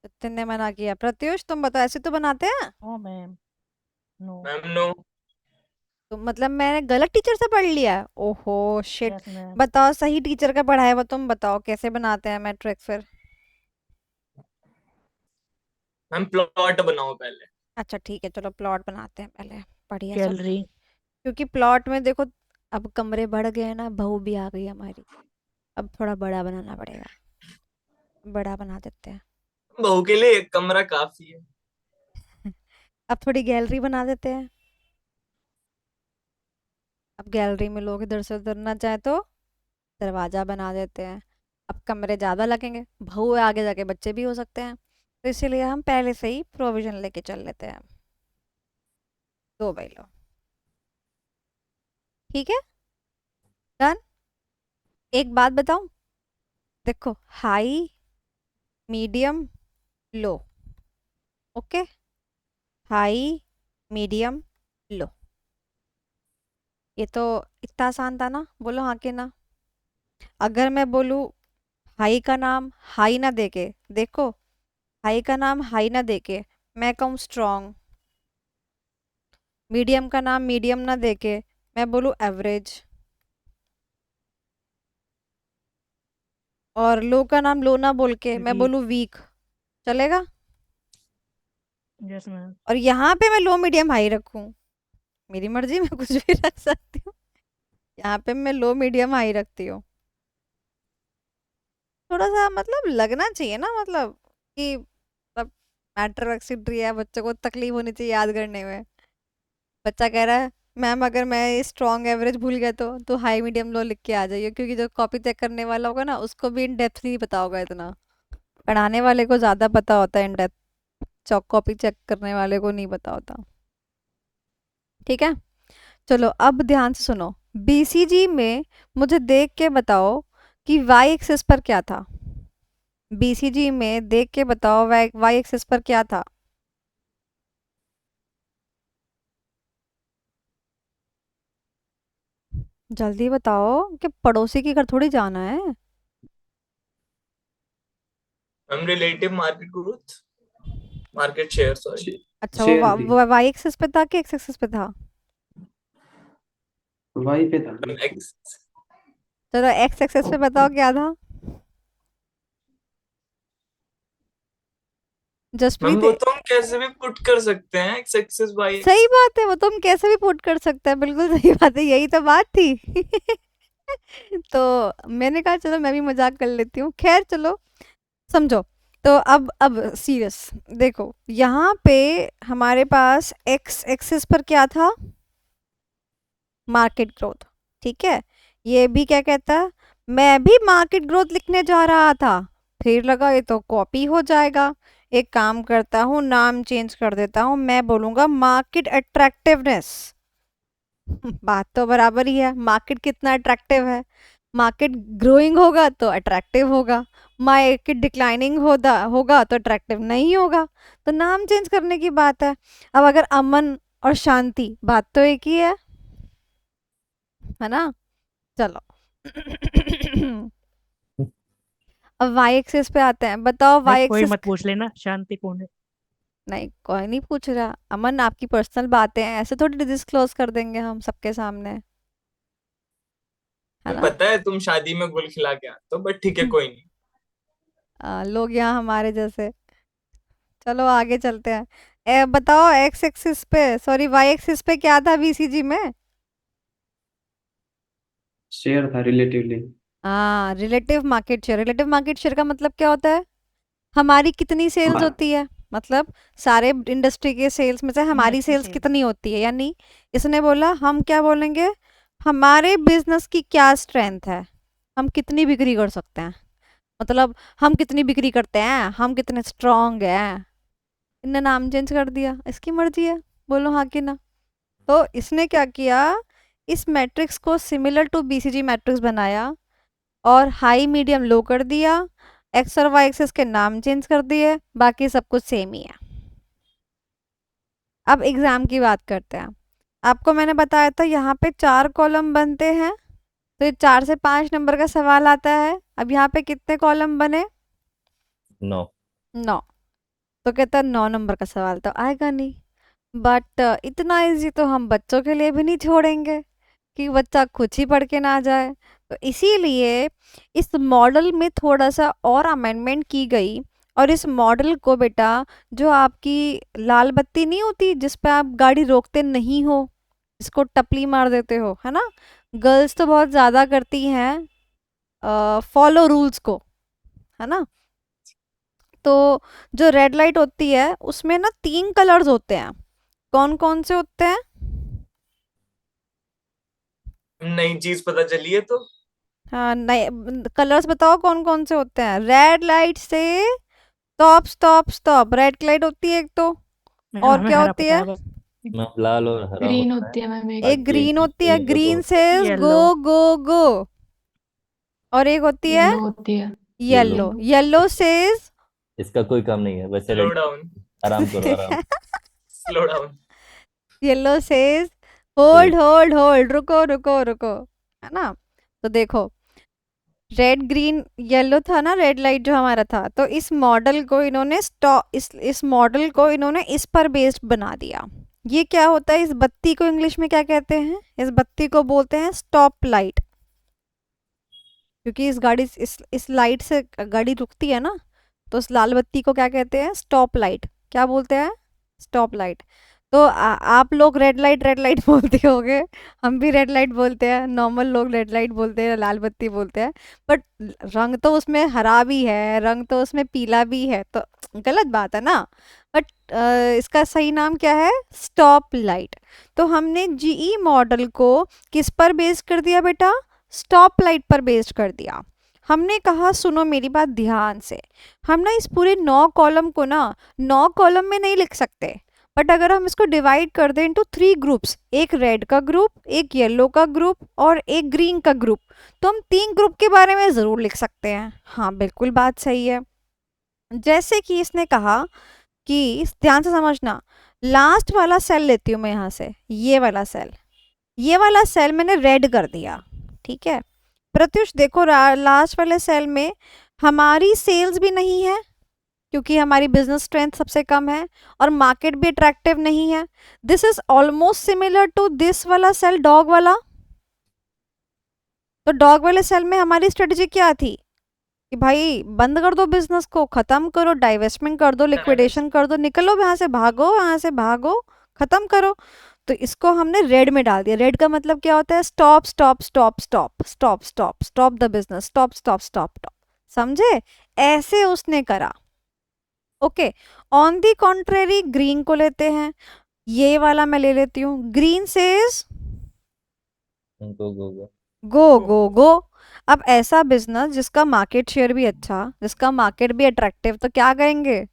सत्यन ने मना किया। प्रत्युष तुम बताओ, ऐसे तो बनाते हैं? No ma'am, no. Ma'am no. तो मतलब मैंने गलत टीचर से पढ़ लिया है? ओहो शिट। Yes ma'am. बताओ, सही टीचर का पढ़ाया वो तुम बताओ, कैसे बनाते हैं मैट्रिक्स फिर? मैम प्लॉट बनाओ पहले। अच्छा ठीक है, चलो प्लॉट बनाते हैं पहले, बढ़िया सब। गैलरी क्योंकि प्लॉट में देखो अब कमरे बढ़ गए ना, बहू भी आ गई हमारी, अब थोड़ा बड़ा बनाना पड़ेगा, बड़ा बना देते हैं। बहू के लिए एक कमरा काफी है। अब थोड़ी गैलरी बना देते हैं, अब गैलरी में लोग इधर से उधर ना जाए तो दरवाजा बना देते हैं। अब कमरे ज़्यादा लगेंगे, बहू है, आगे जाके बच्चे भी हो सकते हैं, तो इसीलिए हम पहले से ही प्रोविजन लेके चल लेते हैं। दो भाई लो, ठीक है, डन। एक बात बताऊं, देखो high medium low, okay, high medium low, ये तो इतना आसान था ना, बोलो हाँ कि ना। अगर मैं बोलूँ हाई का नाम हाई ना देके, देखो हाई का नाम हाई ना देके मैं कहूँ स्ट्रॉन्ग, मीडियम का नाम मीडियम ना देके मैं बोलूँ एवरेज, और लो का नाम लो ना बोल के मैं वीक। बोलूँ वीक, चलेगा? Yes ma'am. और यहाँ पे मैं लो मीडियम हाई रखूँ, मेरी मर्जी, मैं कुछ भी रख सकती हूँ, यहाँ पे मैं लो मीडियम हाई रखती हूँ। थोड़ा सा मतलब लगना चाहिए ना, मतलब कि मतलब मैटर एक्सीड है, बच्चों को तकलीफ होनी चाहिए याद करने में। बच्चा कह रहा है मैम अगर मैं ये स्ट्रॉन्ग एवरेज भूल गया तो हाई मीडियम लो लिख के आ जाइए, क्योंकि जो कॉपी चेक करने वाला होगा ना उसको भी इन डेप्थ नहीं पता होगा इतना, पढ़ाने वाले को ज़्यादा पता होता है इन डेप्थ, चौक कॉपी चेक करने वाले को नहीं पता होता, ठीक है। चलो अब ध्यान से सुनो, बीसीजी में मुझे देख के बताओ कि वाई एक्सिस पर क्या था, बीसीजी में देख के बताओ वाई एक्सिस पर क्या था। जल्दी बताओ कि पड़ोसी के घर थोड़ी जाना है। Ma'am relative market growth, market share, sorry. अच्छा शेयर थी, वो वाई एक्सिस पे था कि एक्स एक्सिस पे था? वाई पे था। एक्स। चलो एक्स एक्सिस पे बताओ क्या था। मैम जसप्रीत, वो तो हम कैसे भी पुट कर सकते हैं, एक्स एक्सिस वाई एक्सिस। सही बात है, वो तो हम कैसे भी पुट कर सकते हैं, बिल्कुल सही बात है, यही तो बात थी। तो मैंने कहा चलो मैं भी मजाक कर लेती हूँ, खैर चलो समझो। तो अब सीरियस देखो, यहाँ पे हमारे पास एक्स एक्सिस पर क्या था, मार्केट ग्रोथ, ठीक है। ये भी क्या कहता है, मैं भी मार्केट ग्रोथ लिखने जा रहा था, फिर लगा ये तो कॉपी हो जाएगा, एक काम करता हूँ नाम चेंज कर देता हूँ, मैं बोलूँगा मार्केट अट्रैक्टिवनेस। बात तो बराबर ही है, मार्केट कितना अट्रैक्टिव है, मार्केट ग्रोइंग होगा तो अट्रैक्टिव होगा, मार्केट डिक्लाइनिंग होगा तो अट्रैक्टिव नहीं होगा, तो नाम चेंज करने की बात है। अब अगर अमन और शांति, बात तो एक ही है ना। चलो अब वाई एक्सिस पे आते हैं, बताओ मैं वाई कोई एक्सिस। मत पूछ लेना, शांति कौन है। नहीं कोई नहीं पूछ रहा अमन, आपकी पर्सनल बातें हैं, ऐसे थोड़ी डिस्क्लोज कर देंगे हम सबके सामने, है ना। पता है तुम शादी में गुल खिला के आते हो, बट ठीक है कोई नहीं। लोग यहाँ हमारे जैसे, चलो आगे चलते हैं। बताओ एक्स एक्सिस पे, सॉरी वाई एक्सिस पे क्या था बीसीजी में? शेयर था रिलेटिवली। हाँ, relative market share, relative market share का मतलब क्या होता है, हमारी कितनी सेल्स होती है, मतलब सारे इंडस्ट्री के सेल्स में से हमारी इंडस्ट्री सेल्स सेल। कितनी होती है, यानी इसने बोला हम क्या बोलेंगे, हमारे बिजनेस की क्या स्ट्रेंथ है, हम कितनी बिक्री कर सकते हैं, मतलब हम कितनी बिक्री करते हैं, हम कितने स्ट्रांग हैं। इनने नाम चेंज कर दिया, इसकी मर्जी है, बोलो हाँ कि ना। तो इसने क्या किया, इस मैट्रिक्स को सिमिलर टू बीसीजी मैट्रिक्स बनाया और हाई मीडियम लो कर दिया, एक्स और वाई एक्सिस के नाम चेंज कर दिए, बाकी सब कुछ सेम ही है। अब एग्जाम की बात करते हैं, आपको मैंने बताया था यहाँ पे 4 कॉलम बनते हैं, तो ये 4 से 5 नंबर का सवाल आता है। अब यहाँ पे कितने कॉलम बने, 9। 9, तो कहता है 9 नंबर का सवाल तो आएगा नहीं, बट इतना इजी तो हम बच्चों के लिए भी नहीं छोड़ेंगे कि बच्चा खुद ही पढ़ के ना जाए, तो इसीलिए इस मॉडल में थोड़ा सा और अमेंडमेंट की गई और इस मॉडल को बेटा, जो आपकी लाल बत्ती नहीं होती जिस पे आप गाड़ी रोकते नहीं हो, इसको टपली मार देते हो, है ना, गर्ल्स तो बहुत ज़्यादा करती हैं फॉलो रूल्स को, है ना। तो जो रेड लाइट होती है उसमें ना 3 कलर्स होते हैं, कौन कौन से होते हैं? नई चीज पता चली है तो। हाँ, नए कलर्स बताओ कौन कौन से होते हैं। रेड लाइट से stop stop stop, red light होती है एक तो, मैम और हमें क्या हरा होती पता है? है बस। मैम लाल और हरा ग्रीन होता होती है मैम है। एक। एक ग्रीन होती है, ग्रीन ग्रीन तो सेज गो येलो। गो गो, और एक होती है येलो होती है। Yellow, yellow. येलो सेज इसका कोई काम नहीं है वैसे। स्लो रेडी, डाउन, आराम करो आराम। Slow down. Yellow says hold hold hold, रुको रुको रुको, है ना। तो देखो, रेड ग्रीन येलो था ना रेड लाइट जो हमारा था, तो इस मॉडल को इन्होंने इस मॉडल को इन्होंने इस पर बेस्ड बना दिया। ये क्या होता है, इस बत्ती को इंग्लिश में क्या कहते हैं? इस बत्ती को बोलते हैं स्टॉप लाइट, क्योंकि इस लाइट से गाड़ी रुकती है ना, तो उस लाल बत्ती को क्या कहते हैं? Stop light. क्या बोलते हैं? Stop light. तो आप लोग रेड लाइट बोलते होगे, हम भी रेड लाइट बोलते हैं, नॉर्मल लोग रेड लाइट बोलते हैं, लाल बत्ती बोलते हैं, बट रंग तो उसमें हरा भी है, रंग तो उसमें पीला भी है, तो गलत बात है ना। बट इसका सही नाम क्या है? Stop light. तो हमने जीई मॉडल को किस पर बेस्ड कर दिया बेटा? स्टॉप लाइट पर बेस्ड कर दिया। हमने कहा सुनो मेरी बात ध्यान से, हम ना इस पूरे 9 कॉलम को ना 9 कॉलम में नहीं लिख सकते, बट अगर हम इसको डिवाइड कर दें इनटू 3 ग्रुप्स, एक रेड का ग्रुप, एक येलो का ग्रुप और एक ग्रीन का ग्रुप, तो हम 3 ग्रुप के बारे में ज़रूर लिख सकते हैं। हाँ बिल्कुल बात सही है। जैसे कि इसने कहा कि ध्यान से समझना, लास्ट वाला सेल लेती हूँ मैं यहाँ से, ये वाला सेल मैंने रेड कर दिया, ठीक है। प्रत्युष देखो, लास्ट वाले सेल में हमारी सेल्स भी नहीं है, क्योंकि हमारी बिजनेस स्ट्रेंथ सबसे कम है, और मार्केट भी अट्रैक्टिव नहीं है। This is almost similar to this वाला सेल, डॉग वाला। तो डॉग वाले सेल में हमारी स्ट्रेटजी क्या थी कि भाई बंद कर दो बिजनेस को, खत्म करो, डाइवेस्टमेंट कर दो, लिक्विडेशन कर दो, निकलो यहाँ से, भागो यहाँ से, भागो, खत्म करो। तो इसको हमने रेड में डाल दिया। रेड का मतलब क्या होता है? Stop stop stop stop stop stop stop the business, stop stop stop stop, समझे? ऐसे उसने करा। Okay, on the contrary green को लेते हैं, ये वाला मैं ले लेती हूँ, ग्रीन सेज गो गो गो। गो गो गो। अब ऐसा बिजनेस जिसका मार्केट शेयर भी अच्छा, जिसका मार्केट भी अट्रैक्टिव, तो क्या करेंगे?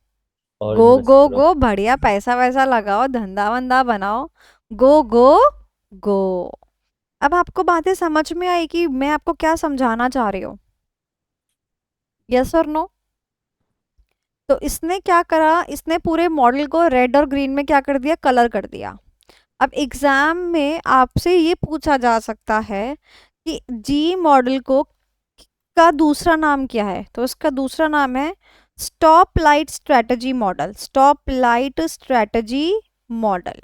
और गो इन्वेस्ट गो करो। गो, बढ़िया पैसा वैसा लगाओ, धंधा वंदा बनाओ, गो गो गो। अब आपको बातें समझ में आई कि मैं आपको क्या समझाना चाह रही हूँ? यस और नो? तो इसने क्या करा, इसने पूरे मॉडल को रेड और ग्रीन में क्या कर दिया? कलर कर दिया। अब एग्जाम में आपसे ये पूछा जा सकता है कि जी मॉडल को का दूसरा नाम क्या है? तो इसका दूसरा नाम है stop light strategy model, stop light strategy model,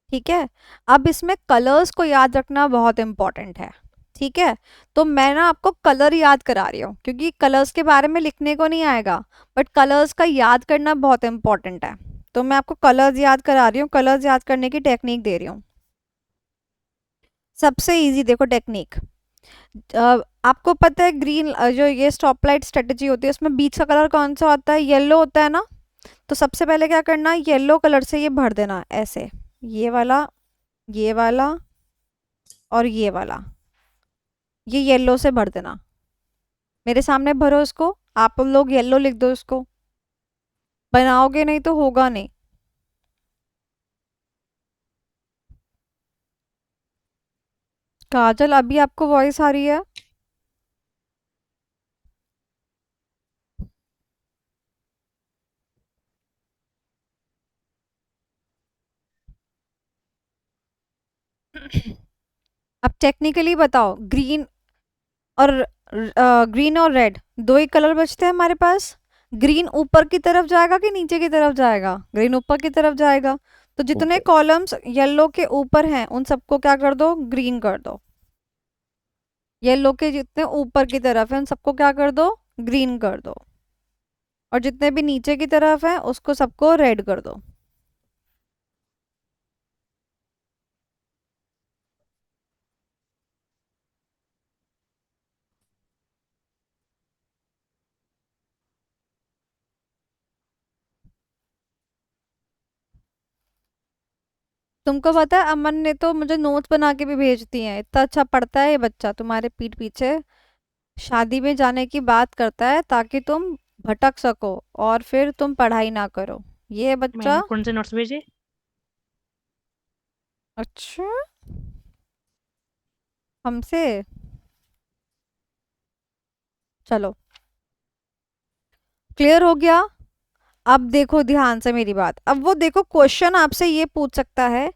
ठीक है। अब इसमें कलर्स को याद रखना बहुत इंपॉर्टेंट है, ठीक है। तो मैं ना आपको कलर याद करा रही हूँ, क्योंकि कलर्स के बारे में लिखने को नहीं आएगा, बट कलर्स का याद करना बहुत इंपॉर्टेंट है। तो मैं आपको कलर्स याद करा रही हूँ, कलर्स याद करने की टेक्निक दे रही हूँ। सबसे इजी देखो टेक्निक, आपको पता है ग्रीन जो ये स्टॉप लाइट स्ट्रेटजी होती है उसमें बीच का कलर कौन सा होता है? येलो होता है ना। तो सबसे पहले क्या करना, येलो कलर से ये भर देना ऐसे, ये वाला और ये वाला, ये येलो से भर देना। मेरे सामने भरो इसको, आप लोग येलो लिख दो इसको, बनाओगे नहीं तो होगा नहीं। काजल अभी आपको वॉइस आ रही है? अब टेक्निकली बताओ, ग्रीन और रेड दो ही कलर बचते हैं हमारे पास। ग्रीन ऊपर की तरफ जाएगा कि नीचे की तरफ जाएगा? ग्रीन ऊपर की तरफ जाएगा। तो जितने ऊपर। कॉलम्स येलो के ऊपर हैं उन सबको क्या कर दो? ग्रीन कर दो। येलो के जितने ऊपर की तरफ है उन सबको क्या कर दो? ग्रीन कर दो, और जितने भी नीचे की तरफ है उसको सबको रेड कर दो। तुमको पता है अमन ने तो मुझे नोट्स बना के भी भेज दिए हैं, इतना अच्छा पढ़ता है ये बच्चा तुम्हारे पीठ पीछे। शादी में जाने की बात करता है ताकि तुम भटक सको और फिर तुम पढ़ाई ना करो, ये बच्चा। मैंने कौन से नोट्स भेजे? अच्छा, हमसे? चलो, क्लियर हो गया। अब देखो ध्यान से मेरी बात, अब वो देखो क्वेश्चन आपसे ये पूछ सकता है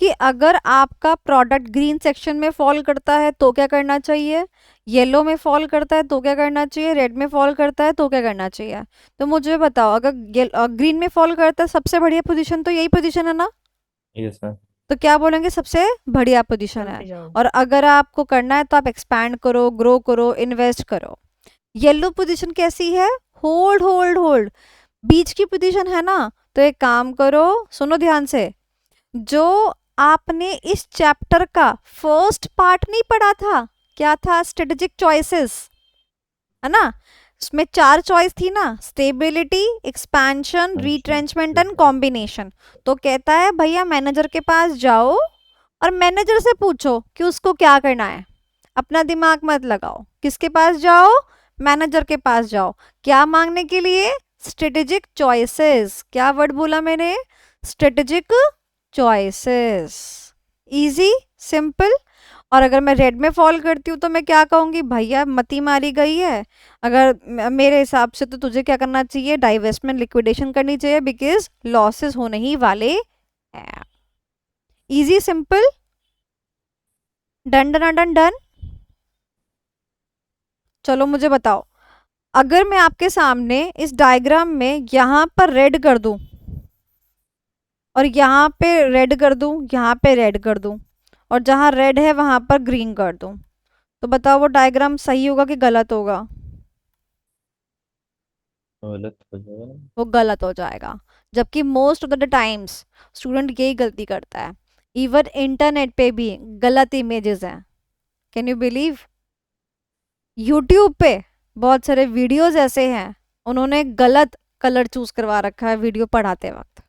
कि अगर आपका प्रोडक्ट ग्रीन सेक्शन में फॉल करता है तो क्या करना चाहिए, येलो में फॉल करता है तो क्या करना चाहिए, रेड में फॉल करता है तो क्या करना चाहिए। तो मुझे बताओ, अगर ग्रीन में फॉल करता है सबसे बढ़िया पोजीशन तो यही पोजीशन है ना, यस मैम। तो क्या बोलेंगे सबसे बढ़िया पोजीशन चलते है। जाओ। और अगर आपको करना है तो आप एक्सपैंड करो, ग्रो करो, इन्वेस्ट करो। येलो पोजीशन कैसी है, होल्ड होल्ड होल्ड, बीच की पोजीशन है ना। तो एक काम करो, सुनो ध्यान से, जो आपने इस चैप्टर का फर्स्ट पार्ट नहीं पढ़ा था, क्या था, स्ट्रेटेजिक चॉइसेस, है ना, उसमें 4 चॉइस थी ना, stability, expansion, retrenchment and combination. तो कहता है भैया मैनेजर के पास जाओ और मैनेजर से पूछो कि उसको क्या करना है, अपना दिमाग मत लगाओ। किसके पास जाओ, मैनेजर के पास जाओ, क्या मांगने के लिए, स्ट्रेटेजिक चॉइसेस। क्या वर्ड बोला मैंने, स्ट्रेटेजिक चॉइसेस। Easy, simple. और अगर मैं रेड में फॉल करती हूँ तो मैं क्या कहूंगी, भैया मती मारी गई है, अगर मेरे हिसाब से तो तुझे क्या करना चाहिए, डाइवेस्टमेंट, लिक्विडेशन करनी चाहिए, बिकॉज लॉसेस होने ही वाले हैं। Easy, simple, done done done done. चलो मुझे बताओ, अगर मैं आपके सामने इस डायग्राम में यहाँ पर रेड कर दूं और यहाँ पे रेड कर दूं, यहाँ पे रेड कर दूं, और जहाँ रेड है वहां पर ग्रीन कर दूं, तो बताओ वो डायग्राम सही होगा कि गलत होगा। गलत हो जाएगा ना। वो गलत हो जाएगा, जबकि most of the times student यही गलती करता है। इवन इंटरनेट पे भी गलत इमेजेस हैं, कैन यू बिलीव। यूट्यूब पे बहुत सारे वीडियोस ऐसे हैं, उन्होंने गलत कलर चूज करवा रखा है वीडियो पढ़ाते वक्त।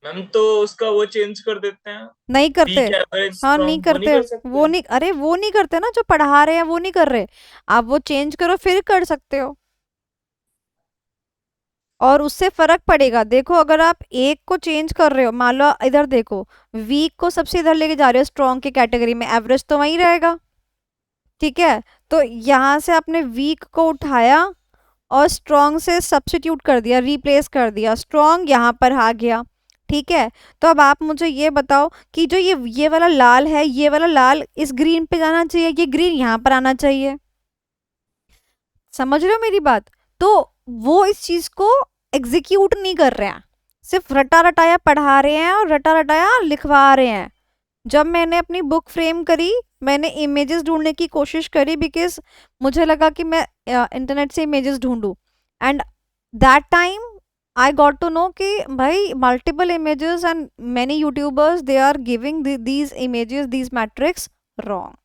मैम तो उसका वो चेंज कर देते हैं, नहीं करते, वीक एवरेज हाँ स्ट्रॉन्ग, नहीं वो नहीं करते, कर सकते? वो नहीं, अरे वो नहीं करते ना, जो पढ़ा रहे हैं वो नहीं कर रहे। आप वो चेंज करो फिर कर सकते हो, और उससे फर्क पड़ेगा। देखो अगर आप एक को चेंज कर रहे हो, मान लो इधर देखो, वीक को सबसे इधर लेके जा रहे हो स्ट्रॉन्ग की कैटेगरी में, एवरेज तो वहीं रहेगा, ठीक है। तो यहाँ से आपने वीक को उठाया और स्ट्रॉन्ग से सब्स्टिट्यूट कर दिया, रिप्लेस कर दिया, स्ट्रॉन्ग यहाँ पर आ गया, ठीक है। तो अब आप मुझे ये बताओ कि जो ये वाला लाल है, ये वाला लाल इस ग्रीन पे जाना चाहिए, ये ग्रीन यहाँ पर आना चाहिए। समझ रहे हो मेरी बात। तो वो इस चीज को एग्जीक्यूट नहीं कर रहे हैं, सिर्फ रटा रटाया पढ़ा रहे हैं और रटा रटाया लिखवा रहे हैं। जब मैंने अपनी बुक फ्रेम करी, मैंने इमेजेस ढूंढने की कोशिश करी, बिकॉज मुझे लगा कि मैं इंटरनेट से इमेजेस ढूंढूं, and that time I got to know कि भाई multiple images and many YouTubers they are giving these images, these matrix wrong.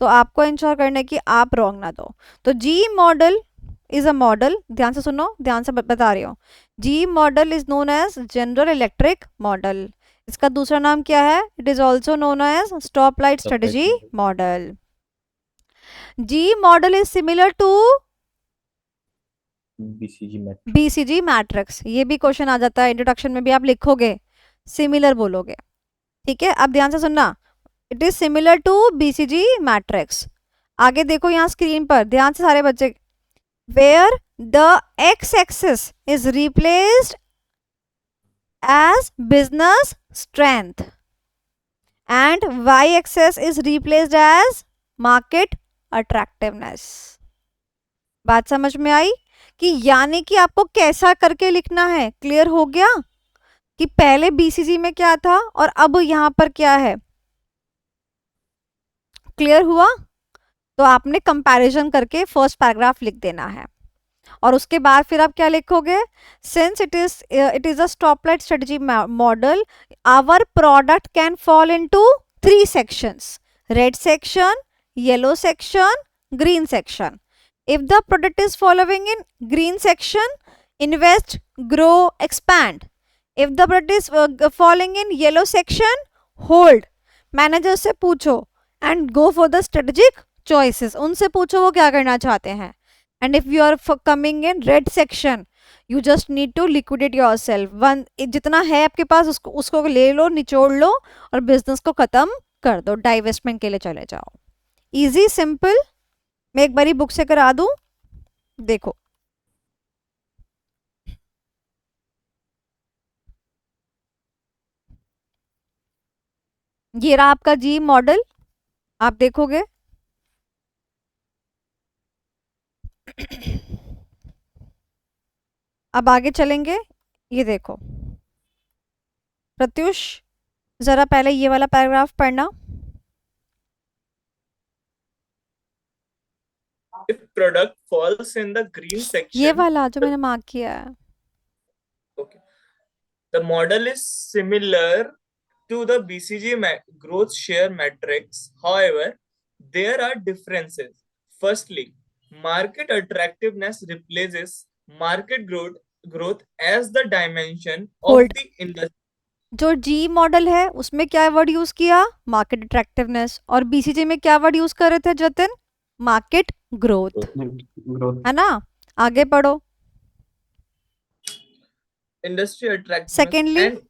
तो आपको इंश्योर करने की आप रॉन्ग ना दो। तो G model is a model, ध्यान से सुनो, ध्यान से बता रही हूँ। G model is known as General Electric model. इसका दूसरा नाम क्या है, it is also known as stop light strategy model. G model is similar to BCG matrix. ये भी क्वेश्चन आ जाता है इंट्रोडक्शन में भी, आप लिखोगे सिमिलर बोलोगे, ठीक है। अब ध्यान से सुनना, it is similar to BCG matrix. आगे देखो यहाँ स्क्रीन पर, ध्यान से सारे बच्चे, where the x-axis is replaced as business strength and y-axis is replaced as market attractiveness। बात समझ में आई कि यानी कि आपको कैसा करके लिखना है, क्लियर हो गया कि पहले बीसीजी में क्या था और अब यहाँ पर क्या है, क्लियर हुआ। तो आपने कंपैरिजन करके फर्स्ट पैराग्राफ लिख देना है और उसके बाद फिर आप क्या लिखोगे, since it is a stoplight strategy model our product can fall into 3 sections, red section, yellow section, green section. If the product is following in green section, invest, grow, expand. If the product is falling in yellow section, hold. Manager से पूछो and go for the strategic choices. उनसे पूछो वो क्या करना चाहते हैं. And if you are coming in red section, you just need to liquidate yourself. जितना है आपके पास उसको ले लो, निचोड़ लो और बिजनेस को खत्म कर दो, डाइवेस्टमेंट के लिए चले जाओ. Easy, simple. मैं एक बारी बुक से करा दूं, देखो. ये रहा आपका जी मॉडल, आप देखोगे. अब आगे चलेंगे. ये देखो प्रत्युष, जरा पहले ये वाला पैराग्राफ पढ़ना. If product falls in the green ये section, वाला जो मैंने मार्क किया है. okay, the model is similar to the BCG growth share matrix. However, there are differences. Firstly, market attractiveness replaces market growth as the dimension of Hold. the industry. जो जी model है उसमें क्या word use किया, market attractiveness. और BCG में क्या word use कर रहे थे जतिन, मार्केट ग्रोथ, ग्रोथ. है ना. आगे पढ़ो. Industry attractiveness Secondly? and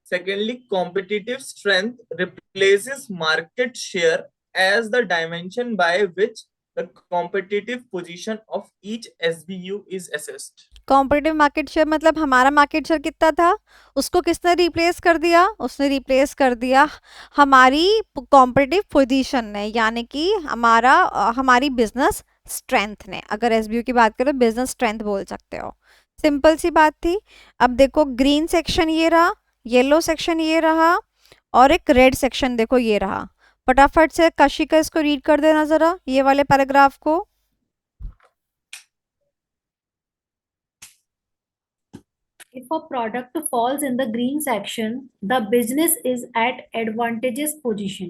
secondly, competitive strength replaces market share as the dimension by which the competitive position of each SBU is assessed. Competitive market share मतलब हमारा market share कितना था, उसको किसने रिप्लेस कर दिया, उसने रिप्लेस कर दिया हमारी कॉम्पिटिटिव पोजीशन ने, यानी कि हमारी बिजनेस स्ट्रेंथ ने. अगर एसबीयू की बात करें बिजनेस स्ट्रेंथ बोल सकते हो. सिंपल सी बात थी. अब देखो ग्रीन सेक्शन ये रहा, येलो सेक्शन ये रहा और एक रेड सेक्शन देखो ये रहा. फटाफट से कशिका इसको रीड कर देना जरा, ये वाले पैराग्राफ को. If a product falls in the green section, the business is at advantageous position.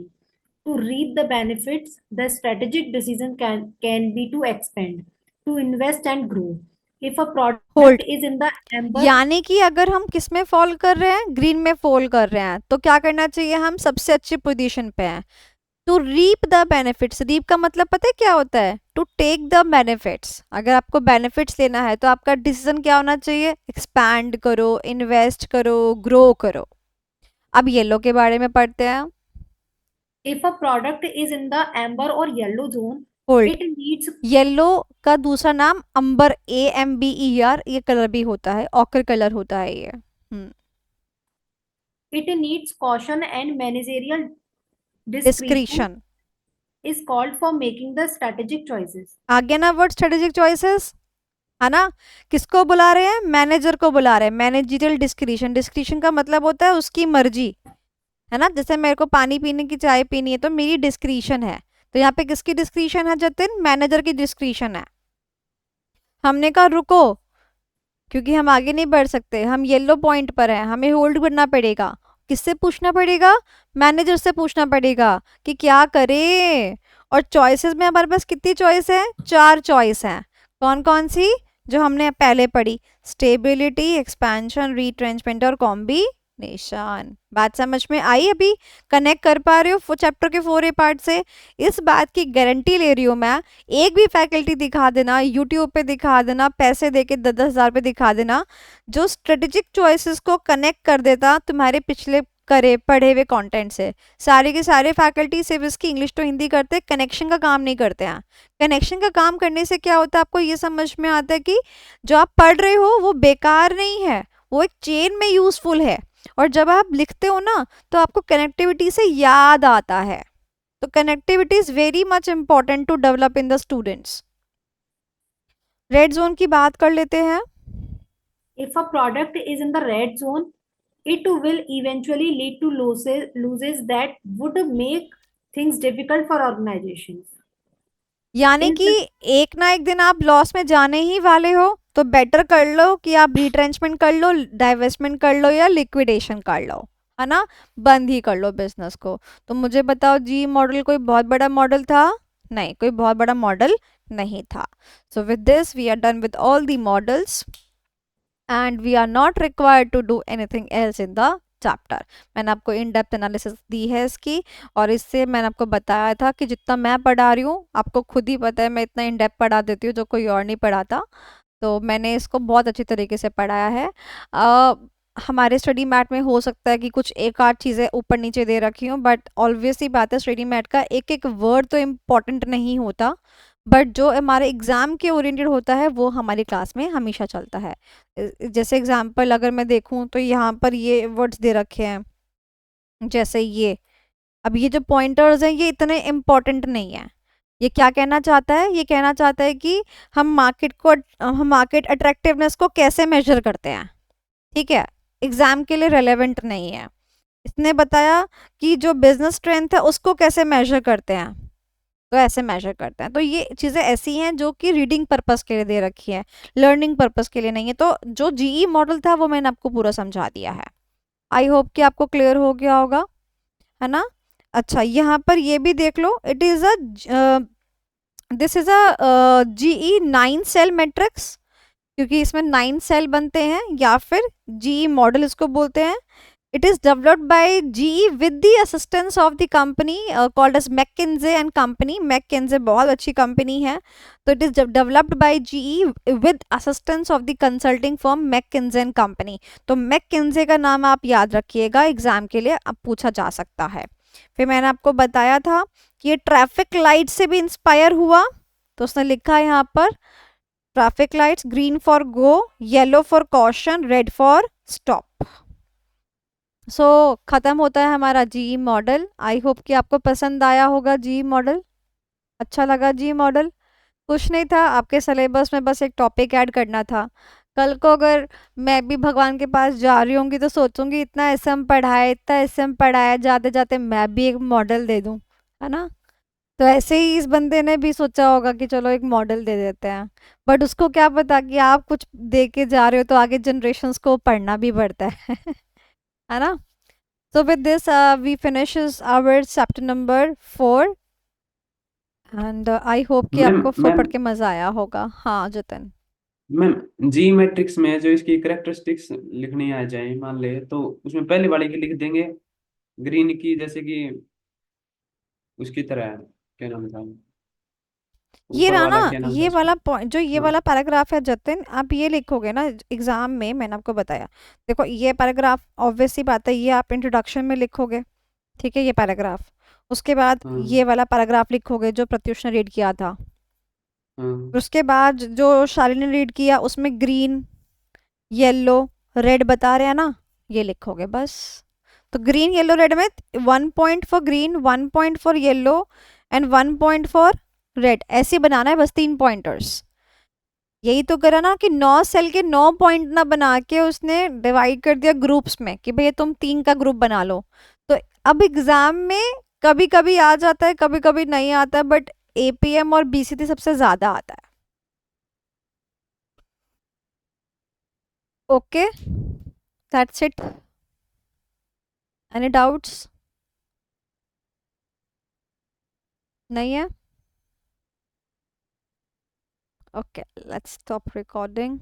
To reap the benefits, the strategic decision can be to expand, to invest and grow. If a product Hold. is in the amber, यानी कि अगर हम किस में fall कर रहे हैं, green में फॉल कर रहे हैं, तो क्या करना चाहिए, हम सबसे अच्छी पोजीशन पे हैं. To reap the benefits, reap का मतलब पता है क्या होता है, टू टेक द बेनिफिट्स. अगर आपको बेनिफिट्स लेना है तो आपका डिसीजन क्या होना चाहिए, एक्सपैंड करो, इन्वेस्ट करो, ग्रो करो. अब येलो के बारे में पढ़ते हैं. if a product is in the amber or yellow zone, hold. it needs yellow का दूसरा नाम अंबर, AMBER, ये कलर भी होता है, ऑकर कलर होता है ये. it needs caution and managerial discretion. is called for making the strategic choices. आगे ना वर्ड स्ट्रेटेजिक चॉइसेस, है ना. किसको बुला रहे हैं, मैनेजर को बुला रहे हैं. मैनेजरियल डिस्क्रिशन, डिस्क्रिशन का मतलब होता है उसकी मर्जी, है ना. जैसे मेरे को पानी पीने की चाय पीनी है तो मेरी डिस्क्रिशन है. तो यहाँ पे किसकी डिस्क्रिशन है जतिन, मैनेजर की डिस्क्रिशन है. हमने कहा रुको, क्योंकि हम आगे नहीं बढ़ सकते, हम येलो पॉइंट पर हैं, हमें होल्ड करना पड़ेगा. किससे पूछना पड़ेगा, मैनेजर से पूछना पड़ेगा कि क्या करें. और चॉइसेस में हमारे पास कितनी चॉइस है, 4 चॉइस हैं. कौन कौन सी, जो हमने पहले पढ़ी, स्टेबिलिटी, एक्सपेंशन, रीट्रेंचमेंट और कॉम्बिनेशन. बात समझ में आई, अभी कनेक्ट कर पा रहे हो चैप्टर के 4A पार्ट से. इस बात की गारंटी ले रही हूँ मैं, एक भी फैकल्टी दिखा देना, यूट्यूब पे दिखा देना, पैसे देके 10-10 हज़ार पे दिखा देना, जो स्ट्रेटेजिक चॉइसेस को कनेक्ट कर देता तुम्हारे पिछले पढ़े हुए कंटेंट से. सारे के सारे फैकल्टी सिर्फ इसकी इंग्लिश टू हिंदी करते हैं, कनेक्शन का काम नहीं करते हैं. कनेक्शन का काम करने से क्या होता है, आपको ये समझ में आता है कि जो आप पढ़ रहे हो वो बेकार नहीं है, वो एक चेन में यूजफुल है. और जब आप लिखते हो ना तो आपको कनेक्टिविटी से याद आता है. तो connectivity is very much important to develop in the students. Red zone की बात कर लेते हैं. If a product is in the red zone, it will eventually lead to losses that would make things difficult for organizations. यानी In कि एक ना एक दिन आप लॉस में जाने ही वाले हो, तो बेटर कर लो कि आप रिट्रेंचमेंट कर लो, डाइवेस्टमेंट कर लो या लिक्विडेशन कर लो, है ना, बंद ही कर लो बिजनेस को। तो मुझे बताओ, जी मॉडल कोई बहुत बड़ा मॉडल था? नहीं, कोई बहुत बड़ा मॉडल नहीं था। So with this we are done with all the models and we are not required to do anything else in the chapter. मैंने आपको इन डेप्थ एनालिसिस दी है इसकी, और इससे मैंने आपको बताया था कि जितना मैं पढ़ा रही हूँ, आपको खुद ही पता है मैं इतना इन डेप्थ पढ़ा देती हूँ जो कोई और नहीं पढ़ाता। तो मैंने इसको बहुत अच्छी तरीके से पढ़ाया है। हमारे स्टडी मैट में हो सकता है कि कुछ एक आध चीज़ें ऊपर नीचे दे रखी हूँ, बट ऑब्वियसली बात है स्टडी मैट का एक एक वर्ड तो इम्पॉर्टेंट नहीं होता, बट जो हमारे एग्ज़ाम के ओरिएंटेड होता है वो हमारी क्लास में हमेशा चलता है। जैसे एग्जांपल अगर मैं देखूं तो यहाँ पर ये वर्ड्स दे रखे हैं, जैसे ये, अब ये जो पॉइंटर्स हैं ये इतने इम्पॉर्टेंट नहीं है। ये क्या कहना चाहता है? ये कहना चाहता है कि हम मार्केट अट्रैक्टिवनेस को कैसे मेजर करते हैं, ठीक है, एग्जाम के लिए रेलेवेंट नहीं है। इसने बताया कि जो बिजनेस स्ट्रेंथ है उसको कैसे मेजर करते हैं, तो ऐसे मेजर करते हैं। तो ये चीज़ें ऐसी हैं जो कि रीडिंग पर्पस के लिए दे रखी है, लर्निंग पर्पस के लिए नहीं है। तो जो जीई मॉडल था वो मैंने आपको पूरा समझा दिया है। आई होप कि आपको क्लियर हो गया होगा, है ना। अच्छा, यहाँ पर ये भी देख लो, it is this is a GE 9 cell matrix, क्योंकि इसमें 9 सेल बनते हैं, या फिर जीई मॉडल इसको बोलते हैं। It is developed by GE with the assistance of the company called as McKinsey and Company. McKinsey बहुत अच्छी कंपनी है, तो it is developed by GE with assistance of the consulting firm McKinsey and Company. तो McKinsey का नाम आप याद रखिएगा, एग्जाम के लिए अब पूछा जा सकता है। फिर मैंने आपको बताया था कि ये ट्रैफिक लाइट से भी इंस्पायर हुआ, तो उसने लिखा है यहाँ पर traffic lights, green for go, yellow for caution, red for stop. So ख़त्म होता है हमारा जीई मॉडल। आई होप कि आपको पसंद आया होगा जीई मॉडल, अच्छा लगा जीई मॉडल। कुछ नहीं था, आपके सिलेबस में बस एक टॉपिक ऐड करना था। कल को अगर मैं भी भगवान के पास जा रही होंगी तो सोचूंगी इतना एसएम पढ़ाया, इतना एसएम पढ़ाया, जाते जाते मैं भी एक मॉडल दे दूं, है ना। तो ऐसे ही इस बंदे ने भी सोचा होगा कि चलो एक मॉडल दे देते हैं, बट उसको क्या पता कि आप कुछ दे के जा रहे हो तो आगे जनरेशन्स को पढ़ना भी पड़ता है है ना। So with this, we finishes our chapter number 4 and I hope कि मैम आपको मैम पढ़ के मजा आया होगा। हाँ जतन। मैम जी मैट्रिक्स में जो इसकी करेक्टरिस्टिक्स लिखनी आ जाए मान ले, तो उसमें पहले वाले की लिख देंगे, ग्रीन की जैसे कि उसकी तरह है, क्या नाम था, ये ऊपर रहा वाला ना, क्या नाम था ये उसका? वाला पॉइंट, जो ये हाँ वाला पैराग्राफ है जतिन, आप ये लिखोगे ना एग्जाम में, मैंने आपको बताया। देखो ये पैराग्राफ ऑब्वियस सी बात है, ये आप इंट्रोडक्शन में लिखोगे, ठीक है, ये पैराग्राफ। उसके बाद हाँ ये वाला पैराग्राफ लिखोगे जो प्रत्युष ने रीड किया था। हाँ। उसके बाद जो शालिनी ने रीड किया उसमें ग्रीन, येलो, रेड बता रहे हैं ना, ये लिखोगे बस। तो ग्रीन येलो रेड में 1 point for green, 1 point for yellow and 1 point for red, ऐसे बनाना है बस, 3 पॉइंटर्स। यही तो करा ना कि 9 सेल के 9 पॉइंट ना बना के उसने डिवाइड कर दिया ग्रुप्स में कि भैया तुम 3 का ग्रुप बना लो। तो अब एग्जाम में कभी कभी आ जाता है, कभी कभी नहीं आता है, बट एपीएम और बीसीटी सबसे ज्यादा आता है। Okay, that's it. Any doubts? नहीं है? Okay, let's stop recording.